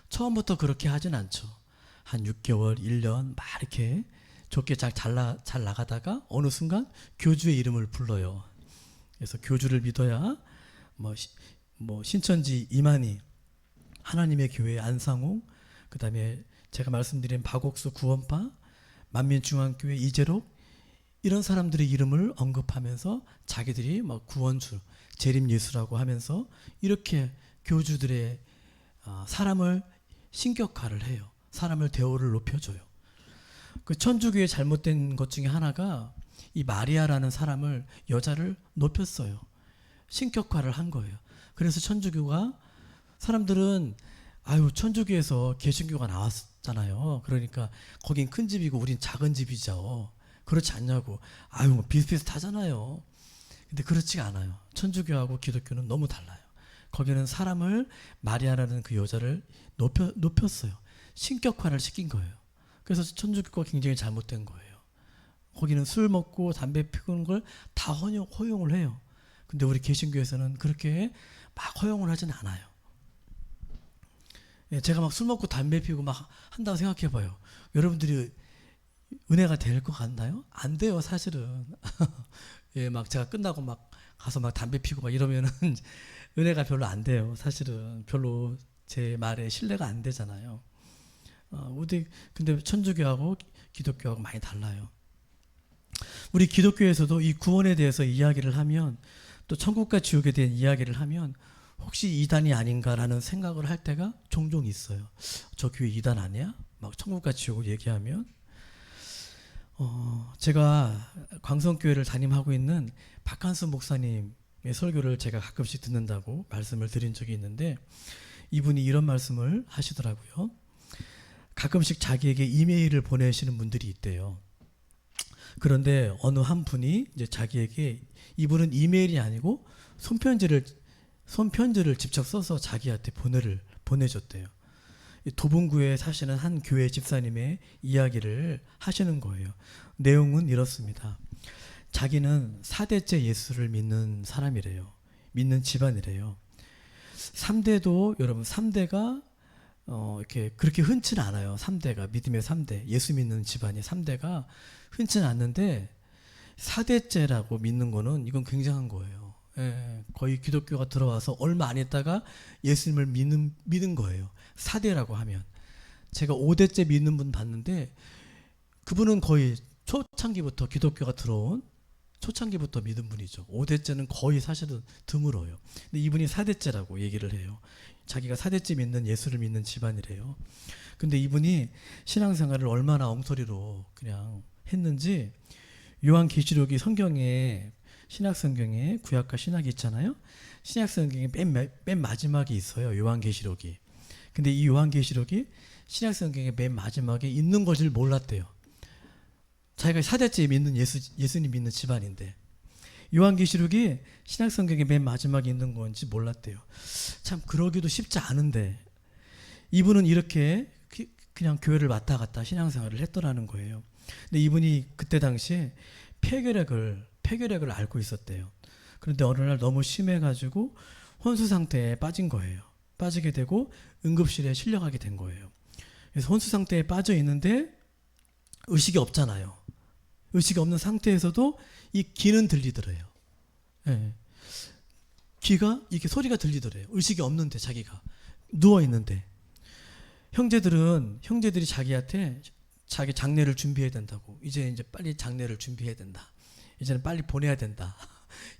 처음부터 그렇게 하진 않죠. 한 6개월, 1년 막 이렇게 좋게 잘 나가다가 어느 순간 교주의 이름을 불러요. 그래서 교주를 믿어야 뭐 신천지 이만희, 하나님의 교회 안상홍, 그 다음에 제가 말씀드린 박옥수 구원파, 만민중앙교회 이재록 이런 사람들의 이름을 언급하면서 자기들이 막 구원주, 재림예수라고 하면서 이렇게 교주들의 사람을 신격화를 해요. 사람을 대우를 높여줘요. 그 천주교의 잘못된 것 중에 하나가 이 마리아라는 사람을, 여자를 높였어요. 신격화를 한 거예요. 그래서 천주교가, 사람들은 아유 천주교에서 개신교가 나왔잖아요. 그러니까 거긴 큰 집이고 우린 작은 집이죠. 그렇지 않냐고. 아유 뭐 비슷비슷하잖아요. 근데 그렇지가 않아요. 천주교하고 기독교는 너무 달라요. 거기는 사람을, 마리아라는 그 여자를 높였어요. 신격화를 시킨 거예요. 그래서 천주교가 굉장히 잘못된 거예요. 거기는 술 먹고 담배 피우는 걸 다 허용을 해요. 근데 우리 개신교에서는 그렇게 막 허용을 하진 않아요. 예, 제가 막 술 먹고 담배 피우고 막 한다고 생각해 봐요. 여러분들이 은혜가 될 것 같나요? 안 돼요, 사실은. 예, 막 제가 끝나고 막 가서 막 담배 피우고 막 이러면은 은혜가 별로 안 돼요. 사실은 별로 제 말에 신뢰가 안 되잖아요. 근데 천주교하고 기독교하고 많이 달라요. 우리 기독교에서도 이 구원에 대해서 이야기를 하면, 또 천국과 지옥에 대한 이야기를 하면 혹시 이단이 아닌가라는 생각을 할 때가 종종 있어요. 저 교회 이단 아니야? 막 천국과 지옥을 얘기하면. 제가 광성교회를 담임하고 있는 박한수 목사님의 설교를 제가 가끔씩 듣는다고 말씀을 드린 적이 있는데, 이분이 이런 말씀을 하시더라고요. 가끔씩 자기에게 이메일을 보내시는 분들이 있대요. 그런데 어느 한 분이 이제 자기에게, 이분은 이메일이 아니고 손편지를 직접 써서 자기한테 보내줬대요. 도봉구에 사시는 한 교회 집사님의 이야기를 하시는 거예요. 내용은 이렇습니다. 자기는 4대째 예수를 믿는 사람이래요. 믿는 집안이래요. 3대도, 여러분 3대가 이렇게 그렇게 흔치는 않아요. 3대가, 믿음의 3대, 예수 믿는 집안이 3대가 흔치는 않는데 4대째라고 믿는 거는 이건 굉장한 거예요. 예, 거의 기독교가 들어와서 얼마 안 있다가 예수님을 믿는 거예요. 4대라고 하면. 제가 5대째 믿는 분 봤는데 그분은 거의 초창기부터, 기독교가 들어온 초창기부터 믿은 분이죠. 5대째는 거의 사실은 드물어요. 근데 이분이 4대째라고 얘기를 해요. 자기가 4대째 믿는, 예수를 믿는 집안이래요. 근데 이분이 신앙생활을 얼마나 엉터리로 그냥 했는지, 요한계시록이 성경에, 신약성경에 구약과 신약이 있잖아요. 신약성경에 맨 마지막에 있어요. 요한계시록이. 근데 이 요한계시록이 신약성경의 맨 마지막에 있는 것을 몰랐대요. 자기가 4대째 믿는 예수님 믿는 집안인데 요한계시록이 신약성경의 맨 마지막에 있는 건지 몰랐대요. 참 그러기도 쉽지 않은데 이분은 이렇게 그냥 교회를 왔다 갔다 신앙생활을 했더라는 거예요. 근데 이분이 그때 당시에 폐결핵을 앓고 있었대요. 그런데 어느 날 너무 심해가지고 혼수 상태에 빠진 거예요. 빠지게 되고 응급실에 실려가게 된 거예요. 그래서 혼수 상태에 빠져 있는데 의식이 없잖아요. 의식이 없는 상태에서도 이 귀는 들리더래요. 네. 귀가 이렇게 소리가 들리더래요. 의식이 없는데, 자기가 누워 있는데. 형제들이 자기한테 자기 장례를 준비해야 된다고. 이제 빨리 장례를 준비해야 된다. 이제는 빨리 보내야 된다.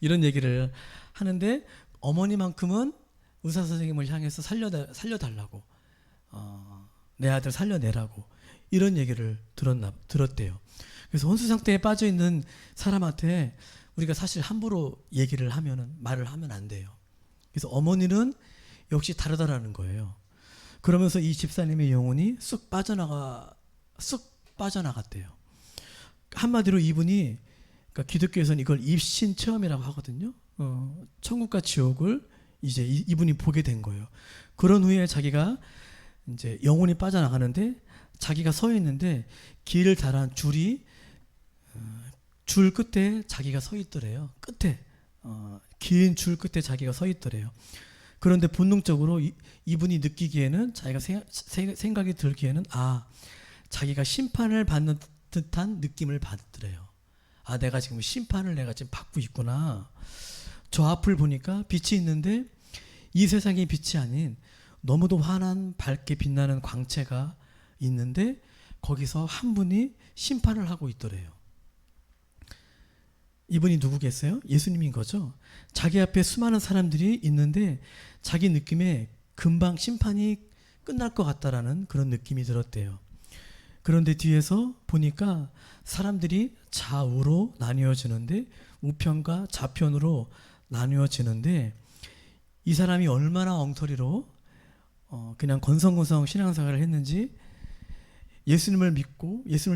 이런 얘기를 하는데 어머니만큼은 의사 선생님을 향해서 살려달라고, 내 아들 살려내라고 이런 얘기를 들었대요. 그래서 혼수 상태에 빠져 있는 사람한테 우리가 사실 함부로 말을 하면 안 돼요. 그래서 어머니는 역시 다르다라는 거예요. 그러면서 이 집사님의 영혼이 쑥 빠져나갔대요. 한마디로 이분이, 그러니까 기독교에서는 이걸 입신 체험이라고 하거든요. 천국과 지옥을 이제 이분이 보게 된 거예요. 그런 후에 자기가 이제 영혼이 빠져나가는데 자기가 서 있는데 길을 달한 줄이 줄 끝에 자기가 서 있더래요. 긴 줄 끝에 자기가 서 있더래요. 그런데 본능적으로 이분이 느끼기에는, 자기가 생각이 들기에는 자기가 심판을 받는 듯한 느낌을 받더래요. 내가 지금 심판을 받고 있구나. 저 앞을 보니까 빛이 있는데 이 세상의 빛이 아닌 너무도 환한 밝게 빛나는 광채가 있는데 거기서 한 분이 심판을 하고 있더래요. 이분이 누구겠어요? 예수님인 거죠. 자기 앞에 수많은 사람들이 있는데 자기 느낌에 금방 심판이 끝날 것 같다라는 그런 느낌이 들었대요. 그런데 뒤에서 보니까 사람들이 좌우로 나뉘어지는데, 우편과 좌편으로 나뉘어지는데, 이 사람이 얼마나 엉터리로 그냥 건성건성 신앙생활을 했는지, 예수님을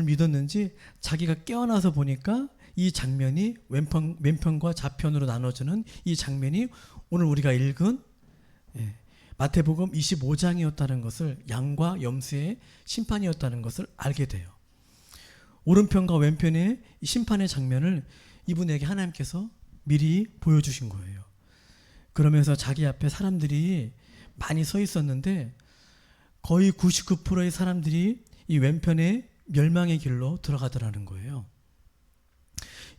믿었는지 자기가 깨어나서 보니까 이 장면이 왼편과 좌편으로 나눠지는 이 장면이 오늘 우리가 읽은 마태복음 25장이었다는 것을, 양과 염소의 심판이었다는 것을 알게 돼요. 오른편과 왼편의 심판의 장면을 이분에게 하나님께서 미리 보여주신 거예요. 그러면서 자기 앞에 사람들이 많이 서 있었는데 거의 99%의 사람들이 이 왼편의 멸망의 길로 들어가더라는 거예요.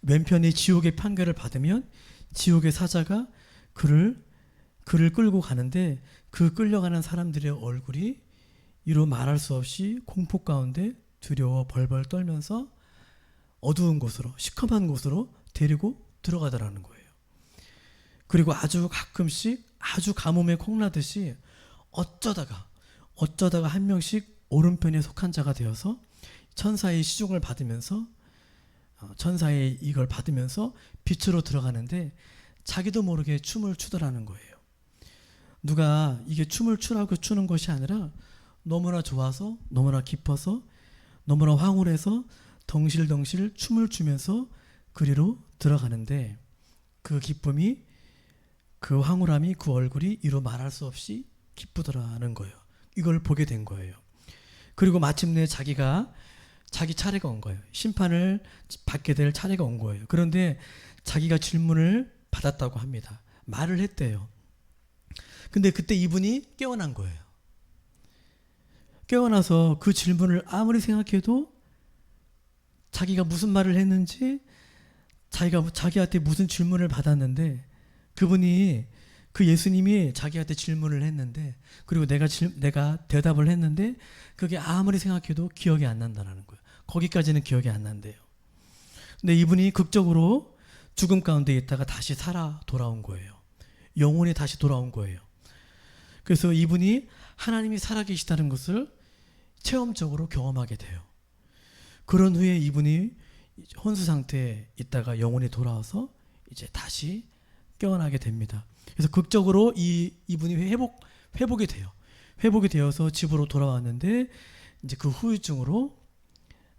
왼편이 지옥의 판결을 받으면 지옥의 사자가 그를 끌고 가는데, 그 끌려가는 사람들의 얼굴이 이루 말할 수 없이 공포 가운데 두려워 벌벌 떨면서 어두운 곳으로, 시커먼 곳으로 데리고 들어가더라는 거예요. 그리고 아주 가끔씩 아주 가뭄에 콩나듯이 어쩌다가 한 명씩 오른편에 속한 자가 되어서 천사의 시종을 받으면서, 천사의 이걸 받으면서 빛으로 들어가는데 자기도 모르게 춤을 추더라는 거예요. 누가 이게 춤을 추라고 추는 것이 아니라 너무나 좋아서, 너무나 깊어서, 너무나 황홀해서 덩실덩실 춤을 추면서 그리로 들어가는데, 그 기쁨이, 그 황홀함이, 그 얼굴이 이루 말할 수 없이 기쁘더라는 거예요. 이걸 보게 된 거예요. 그리고 마침내 자기 차례가 온 거예요. 심판을 받게 될 차례가 온 거예요. 그런데 자기가 질문을 받았다고 합니다. 말을 했대요. 근데 그때 이분이 깨어난 거예요. 깨어나서 그 질문을 아무리 생각해도 자기가 무슨 말을 했는지, 자기한테 무슨 질문을 받았는데, 그 예수님이 자기한테 질문을 했는데, 그리고 내가 대답을 했는데 그게 아무리 생각해도 기억이 안 난다는 거예요. 거기까지는 기억이 안 난대요. 근데 이분이 극적으로 죽음 가운데 있다가 다시 살아 돌아온 거예요. 영혼이 다시 돌아온 거예요. 그래서 이분이 하나님이 살아계시다는 것을 체험적으로 경험하게 돼요. 그런 후에 이분이 혼수 상태에 있다가 영혼이 돌아와서 이제 다시 깨어나게 됩니다. 그래서 극적으로 이분이 회복이 돼요. 회복이 되어서 집으로 돌아왔는데 이제 그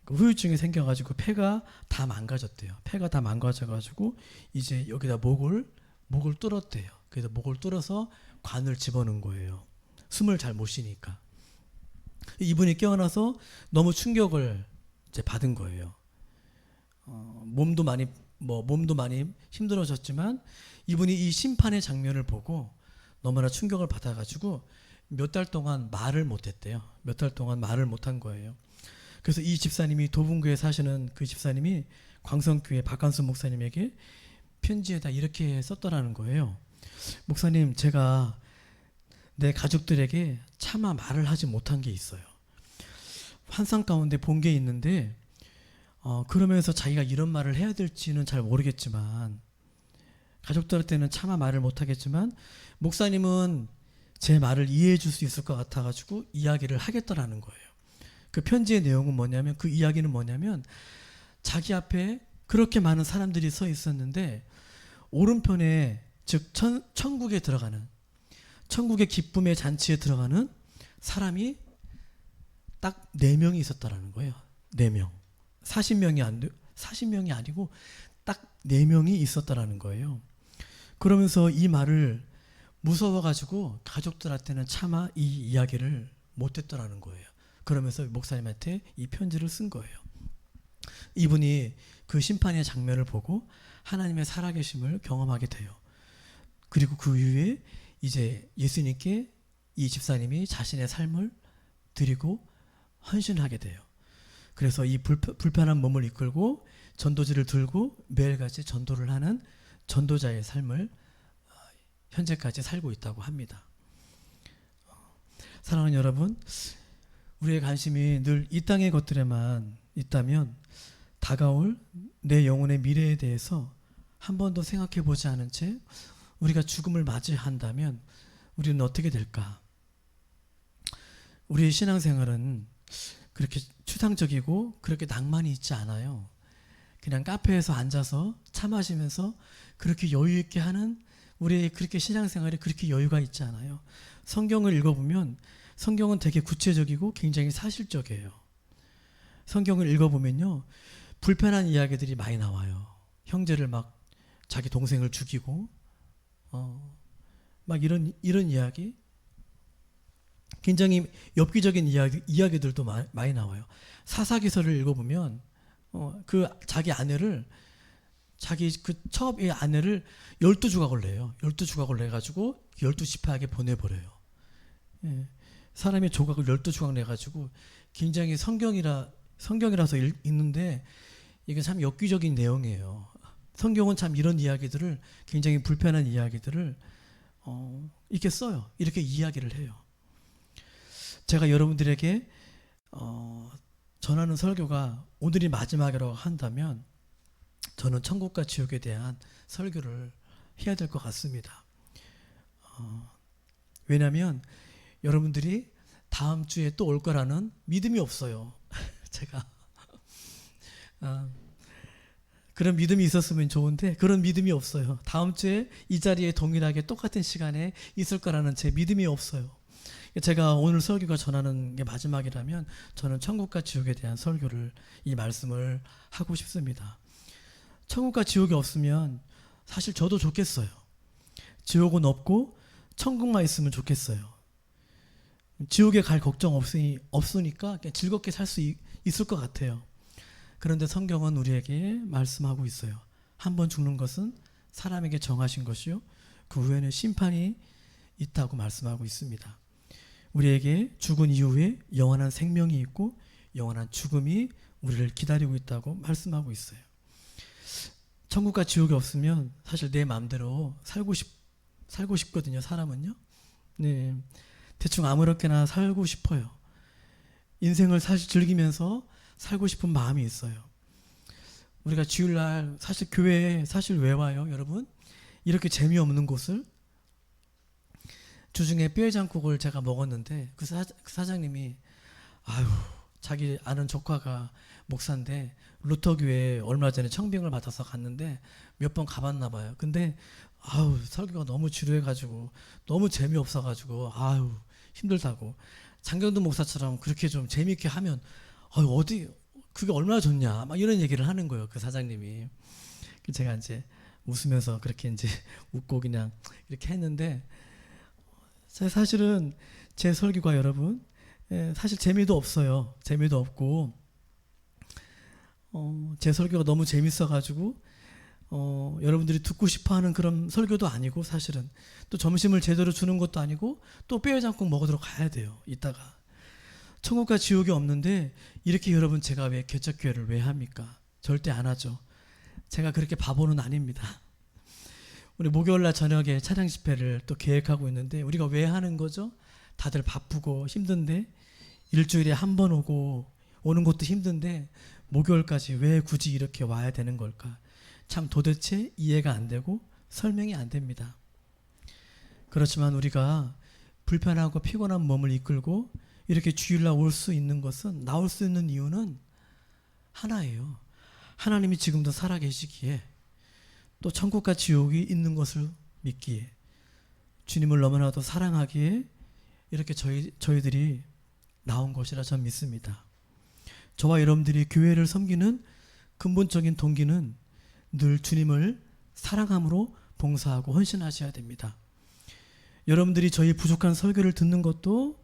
후유증이 생겨가지고 폐가 다 망가졌대요. 폐가 다 망가져가지고 이제 여기다 목을 뚫었대요. 그래서 목을 뚫어서 관을 집어넣은 거예요. 숨을 잘 못 쉬니까. 이분이 깨어나서 너무 충격을 이제 받은 거예요. 몸도 많이 힘들어졌지만 이분이 이 심판의 장면을 보고 너무나 충격을 받아가지고 몇 달 동안 말을 못했대요. 몇 달 동안 말을 못한 거예요. 그래서 이 집사님이, 도봉구에 사시는 그 집사님이 광성교회 박한수 목사님에게 편지에다 이렇게 썼더라는 거예요. 목사님, 제가 내 가족들에게 차마 말을 하지 못한 게 있어요. 환상 가운데 본 게 있는데 그러면서 자기가 이런 말을 해야 될지는 잘 모르겠지만 가족들한테는 차마 말을 못하겠지만 목사님은 제 말을 이해해 줄 수 있을 것 같아가지고 이야기를 하겠다라는 거예요. 그 편지의 내용은 뭐냐면, 그 이야기는 뭐냐면, 자기 앞에 그렇게 많은 사람들이 서 있었는데 오른편에, 즉 천국에 들어가는, 천국의 기쁨의 잔치에 들어가는 사람이 딱 4명이 있었다라는 거예요. 4명. 40명이 아니고 딱 4명이 있었다라는 거예요. 그러면서 이 말을 무서워가지고 가족들한테는 차마 이 이야기를 못했더라는 거예요. 그러면서 목사님한테 이 편지를 쓴 거예요. 이분이 그 심판의 장면을 보고 하나님의 살아계심을 경험하게 돼요. 그리고 그 이후에 이제 예수님께 이 집사님이 자신의 삶을 드리고 헌신하게 돼요. 그래서 이 불편한 몸을 이끌고 전도지를 들고 매일같이 전도를 하는 전도자의 삶을 현재까지 살고 있다고 합니다. 사랑하는 여러분, 우리의 관심이 늘 이 땅의 것들에만 있다면 다가올 내 영혼의 미래에 대해서 한 번도 생각해 보지 않은 채 우리가 죽음을 맞이한다면 우리는 어떻게 될까? 우리의 신앙생활은 그렇게 추상적이고 그렇게 낭만이 있지 않아요. 그냥 카페에서 앉아서 차 마시면서 그렇게 여유 있게 하는 우리의 그렇게 신앙생활에 그렇게 여유가 있지 않아요. 성경을 읽어보면 성경은 되게 구체적이고 굉장히 사실적이에요. 성경을 읽어보면요, 불편한 이야기들이 많이 나와요. 형제를 막 자기 동생을 죽이고 막 이런 이야기, 굉장히 엽기적인 이야기들도 많이 나와요. 사사기서를 읽어보면 그 자기 아내를, 자기 그 처의 아내를 12조각을 내요. 12조각을 내가지고 12지파에게 보내버려요. 예. 사람의 조각을 12조각 내가지고 굉장히 성경이라서 읽는데 이게 참 엽기적인 내용이에요. 성경은 참 이런 이야기들을, 굉장히 불편한 이야기들을 이렇게 써요. 이렇게 이야기를 해요. 제가 여러분들에게 전하는 설교가 오늘이 마지막이라고 한다면 저는 천국과 지옥에 대한 설교를 해야 될 것 같습니다. 왜냐하면 여러분들이 다음 주에 또 올 거라는 믿음이 없어요. 제가 그런 믿음이 있었으면 좋은데 그런 믿음이 없어요. 다음 주에 이 자리에 동일하게 똑같은 시간에 있을 거라는 제 믿음이 없어요. 제가 오늘 설교가 전하는 게 마지막이라면 저는 천국과 지옥에 대한 설교를, 이 말씀을 하고 싶습니다. 천국과 지옥이 없으면 사실 저도 좋겠어요. 지옥은 없고 천국만 있으면 좋겠어요. 지옥에 갈 걱정 없으니까 그냥 즐겁게 살 수 있을 것 같아요. 그런데 성경은 우리에게 말씀하고 있어요. 한 번 죽는 것은 사람에게 정하신 것이요, 그 후에는 심판이 있다고 말씀하고 있습니다. 우리에게 죽은 이후에 영원한 생명이 있고 영원한 죽음이 우리를 기다리고 있다고 말씀하고 있어요. 천국과 지옥이 없으면 사실 내 마음대로 살고 싶거든요. 사람은요. 네, 대충 아무렇게나 살고 싶어요. 인생을 사실 즐기면서 살고 싶은 마음이 있어요. 우리가 주일날 사실 교회에 사실 왜 와요, 여러분? 이렇게 재미없는 곳을. 주중에 뼈해장국을 제가 먹었는데 그 사장님이 자기 아는 조카가 목사인데 루터교회 얼마 전에 청빙을 받아서 갔는데 몇 번 가봤나 봐요. 근데 설교가 너무 지루해가지고 너무 재미없어가지고 힘들다고, 장경도 목사처럼 그렇게 좀 재미있게 하면 어디 그게 얼마나 좋냐 막 이런 얘기를 하는 거예요, 그 사장님이. 제가 이제 웃으면서 그렇게 이제 웃고 그냥 이렇게 했는데, 사실은 제 설교가 여러분 사실 재미도 없어요. 재미도 없고 제 설교가 너무 재밌어가지고 여러분들이 듣고 싶어하는 그런 설교도 아니고, 사실은 또 점심을 제대로 주는 것도 아니고 또 뼈해장국 먹으러 가야 돼요. 이따가 천국과 지옥이 없는데 이렇게 여러분 제가 왜 개척교회를 왜 합니까? 절대 안 하죠. 제가 그렇게 바보는 아닙니다. 우리 목요일날 저녁에 찬양 집회를 또 계획하고 있는데 우리가 왜 하는 거죠? 다들 바쁘고 힘든데 일주일에 한 번 오고 오는 것도 힘든데 목요일까지 왜 굳이 이렇게 와야 되는 걸까? 참 도대체 이해가 안 되고 설명이 안 됩니다. 그렇지만 우리가 불편하고 피곤한 몸을 이끌고 이렇게 주일날 올 수 있는 것은, 나올 수 있는 이유는 하나예요. 하나님이 지금도 살아계시기에, 또 천국과 지옥이 있는 것을 믿기에, 주님을 너무나도 사랑하기에 이렇게 저희들이 나온 것이라 저는 믿습니다. 저와 여러분들이 교회를 섬기는 근본적인 동기는 늘 주님을 사랑함으로 봉사하고 헌신하셔야 됩니다. 여러분들이 저희 부족한 설교를 듣는 것도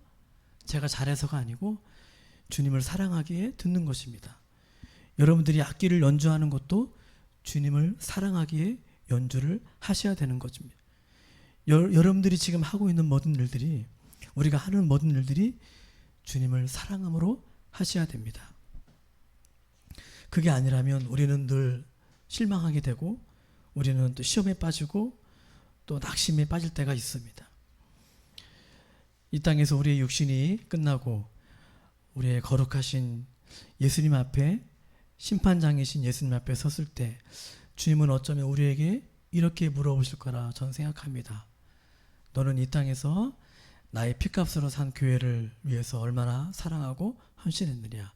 제가 잘해서가 아니고 주님을 사랑하기에 듣는 것입니다. 여러분들이 악기를 연주하는 것도 주님을 사랑하기에 연주를 하셔야 되는 것입니다. 여러분들이 지금 하고 있는 모든 일들이, 우리가 하는 모든 일들이 주님을 사랑함으로 하셔야 됩니다. 그게 아니라면 우리는 늘 실망하게 되고, 우리는 또 시험에 빠지고 또 낙심에 빠질 때가 있습니다. 이 땅에서 우리의 육신이 끝나고 우리의 거룩하신 예수님 앞에, 심판장이신 예수님 앞에 섰을 때 주님은 어쩌면 우리에게 이렇게 물어보실 거라 저는 생각합니다. 너는 이 땅에서 나의 피값으로 산 교회를 위해서 얼마나 사랑하고 헌신했느냐?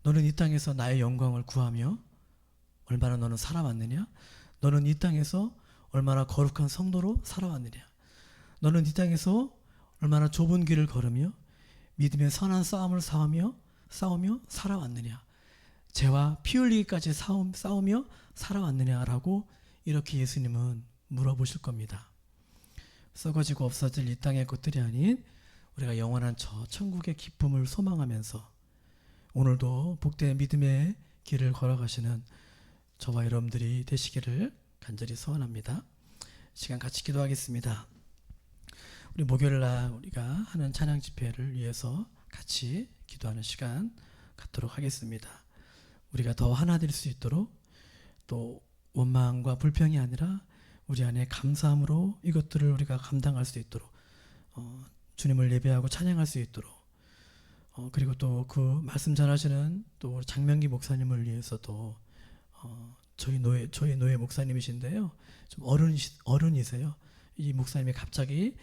너는 이 땅에서 나의 영광을 구하며 얼마나 너는 살아왔느냐? 너는 이 땅에서 얼마나 거룩한 성도로 살아왔느냐? 너는 이 땅에서 얼마나 좁은 길을 걸으며 믿음의 선한 싸움을 싸우며 살아왔느냐? 죄와 피 흘리기까지 싸우며 살아왔느냐라고 이렇게 예수님은 물어보실 겁니다. 썩어지고 없어질 이 땅의 것들이 아닌 우리가 영원한 저 천국의 기쁨을 소망하면서 오늘도 복된 믿음의 길을 걸어가시는 저와 여러분들이 되시기를 간절히 소원합니다. 시간 같이 기도하겠습니다. 우리 목요일날 우리가 하는 찬양 집회를 위해서 같이 기도하는 시간 갖도록 하겠습니다. 우리가 더 하나 될 수 있도록, 또 원망과 불평이 아니라 우리 안에 감사함으로 이것들을 우리가 감당할 수 있도록, 주님을 예배하고 찬양할 수 있도록, 그리고 또 그 말씀 전하시는 또 장명기 목사님을 위해서도, 저희 노예 목사님이신데요, 좀 어른이세요. 이 목사님이 갑자기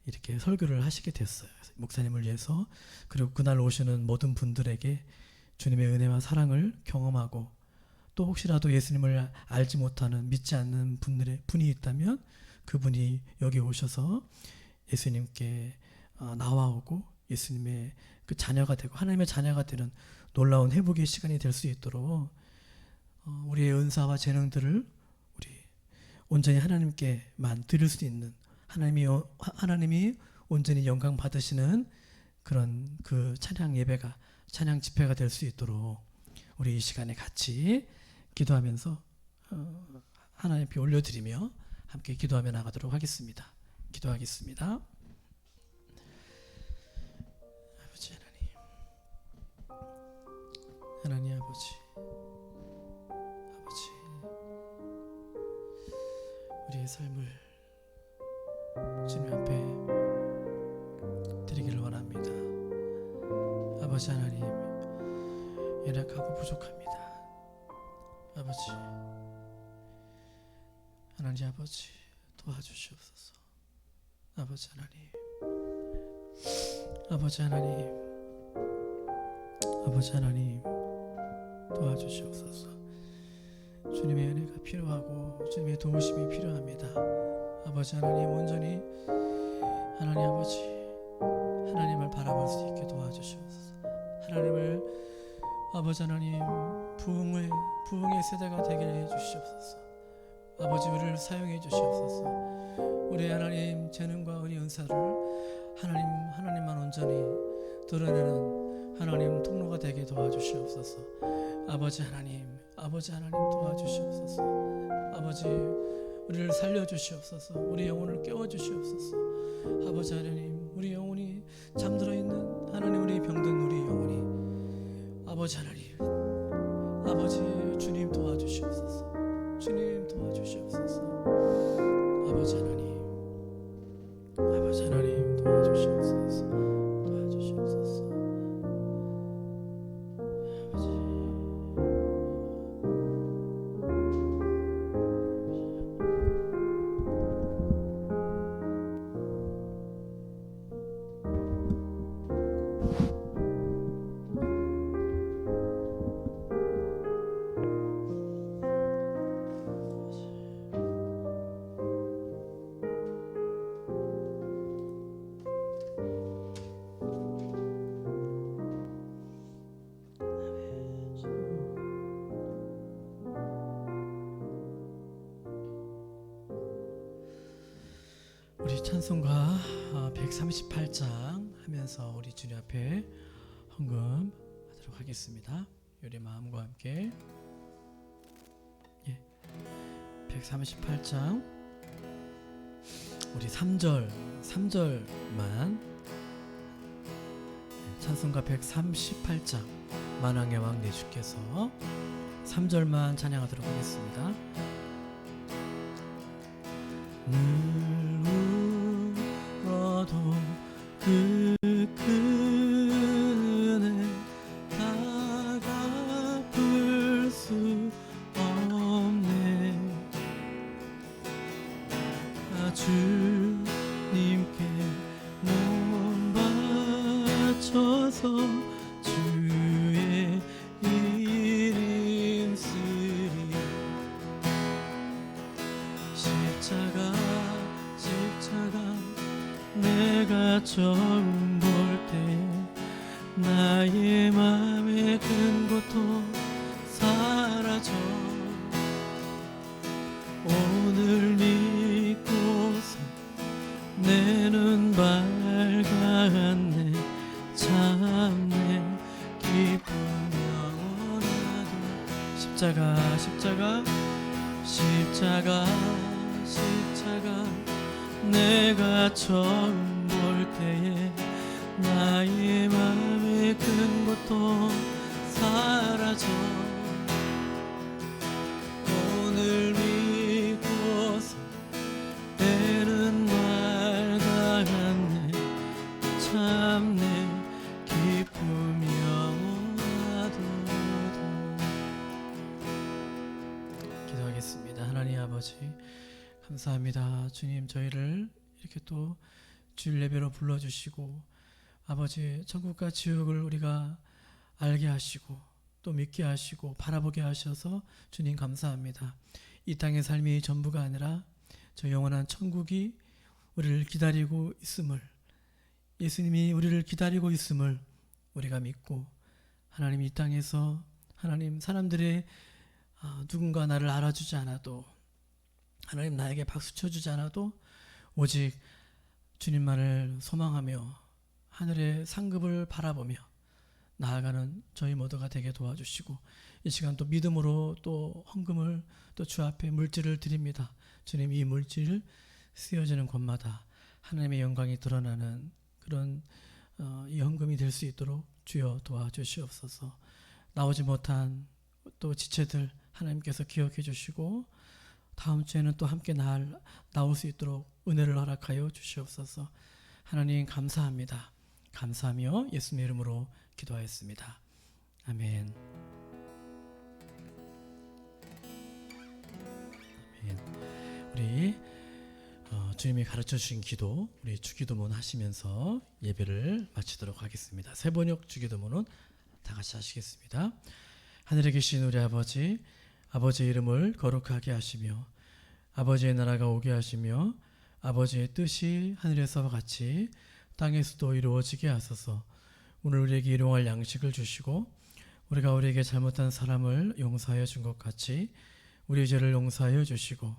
이렇게 설교를 하시게 됐어요. 목사님을 위해서, 그리고 그날 오시는 모든 분들에게 주님의 은혜와 사랑을 경험하고, 또 혹시라도 예수님을 알지 못하는, 믿지 않는 분이 있다면 그분이 여기 오셔서 예수님께 나와오고 예수님의 그 자녀가 되고 하나님의 자녀가 되는 놀라운 회복의 시간이 될 수 있도록 우리의 은사와 재능들을 우리 온전히 하나님께만 드릴 수 있는, 하나님이 온전히 영광 받으시는 그런 그 찬양 예배가, 찬양 집회가 될 수 있도록 우리 이 시간에 같이 기도하면서 하나님 앞에 올려드리며 함께 기도하며 나가도록 하겠습니다. 기도하겠습니다. 아버지 하나님 아버지, 우리의 삶을 주님 앞에 드리기를 원합니다. 아버지 하나님, 연약하고 부족합니다. 아버지 하나님, 아버지 도와주시옵소서. 아버지 하나님, 아버지 하나님 도와주시옵소서. 주님의 은혜가 필요하고 주님의 도우심이 필요합니다. 아버지 하나님, 온전히 하나님 아버지, 하나님을 바라볼 수 있게 도와주시옵소서. 하나님을, 아버지 하나님, 부흥의 세대가 되게 해주시옵소서. 아버지, 우리를 사용해 주시옵소서. 우리 하나님 재능과 우리 은사를 하나님만 온전히 드러내는 하나님 통로가 되게 도와주시옵소서. 아버지 하나님 도와주시옵소서. 아버지, 우리를 살려주시옵소서. 우리 영혼을 깨워주시옵소서. 아버지 하나님, 우리 영혼이 잠들어 있는, 하나님 우리 병든 우리 영혼이, 아버지 하나님, 아버지 주님 도와주시옵소서. 주님 도와주시옵소서. 아버지 하나님 도와주시옵소서. 우리 찬송가 138장 하면서 우리 주님 앞에 헌금하도록 하겠습니다. 우리 마음과 함께 138장 우리 3절만 찬송가 138장 만왕의 왕 내 주께서 3절만 찬양하도록 하겠습니다. 늘 울어도 그 은혜 다 갚을 수 없네. 주님께 몸 바쳐서 주의 이름 쓰리. 십자가 내가 처음 볼 때 나의 맘의 큰 고통 사라져. 오늘 믿고서 내 눈 밝았네. 참내 기쁘며 원하도 십자가 내가 처음 볼 때에 나의 맘의 큰 고통 사라져. 오늘 믿고서 때는 밝았네. 참내 기쁘며 원하도다. 기도하겠습니다. 하나님 아버지 감사합니다. 주님, 저희를 이렇게 또 주일 예배로 불러주시고 아버지 천국과 지옥을 우리가 알게 하시고 또 믿게 하시고 바라보게 하셔서 주님 감사합니다. 이 땅의 삶이 전부가 아니라 저 영원한 천국이 우리를 기다리고 있음을, 예수님이 우리를 기다리고 있음을 우리가 믿고 하나님 이 땅에서 하나님 사람들의 누군가 나를 알아주지 않아도 하나님 나에게 박수 쳐주지 않아도 오직 주님만을 소망하며 하늘의 상급을 바라보며 나아가는 저희 모두가 되게 도와주시고 이 시간 또 믿음으로 또 헌금을 또 주 앞에 물질을 드립니다. 주님, 이 물질 쓰여지는 곳마다 하나님의 영광이 드러나는 그런 이 헌금이 될 수 있도록 주여 도와주시옵소서. 나오지 못한 또 지체들 하나님께서 기억해 주시고 다음 주에는 또 함께 나올 수 있도록 은혜를 허락하여 주시옵소서. 하나님 감사합니다. 감사하며 예수님의 이름으로 기도하였습니다. 아멘. 아멘. 우리 주님이 가르쳐 주신 기도, 우리 주기도문 하시면서 예배를 마치도록 하겠습니다. 세번역 주기도문은 다 같이 하시겠습니다. 하늘에 계신 우리 아버지, 아버지의 이름을 거룩하게 하시며 아버지의 나라가 오게 하시며 아버지의 뜻이 하늘에서와 같이 땅에서도 이루어지게 하소서. 오늘 우리에게 일용할 양식을 주시고 우리가 우리에게 잘못한 사람을 용서하여 준 것 같이 우리의 죄를 용서하여 주시고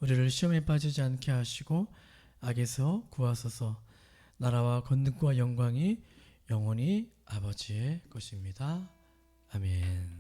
우리를 시험에 빠지지 않게 하시고 악에서 구하소서. 나라와 권능과 영광이 영원히 아버지의 것입니다. 아멘.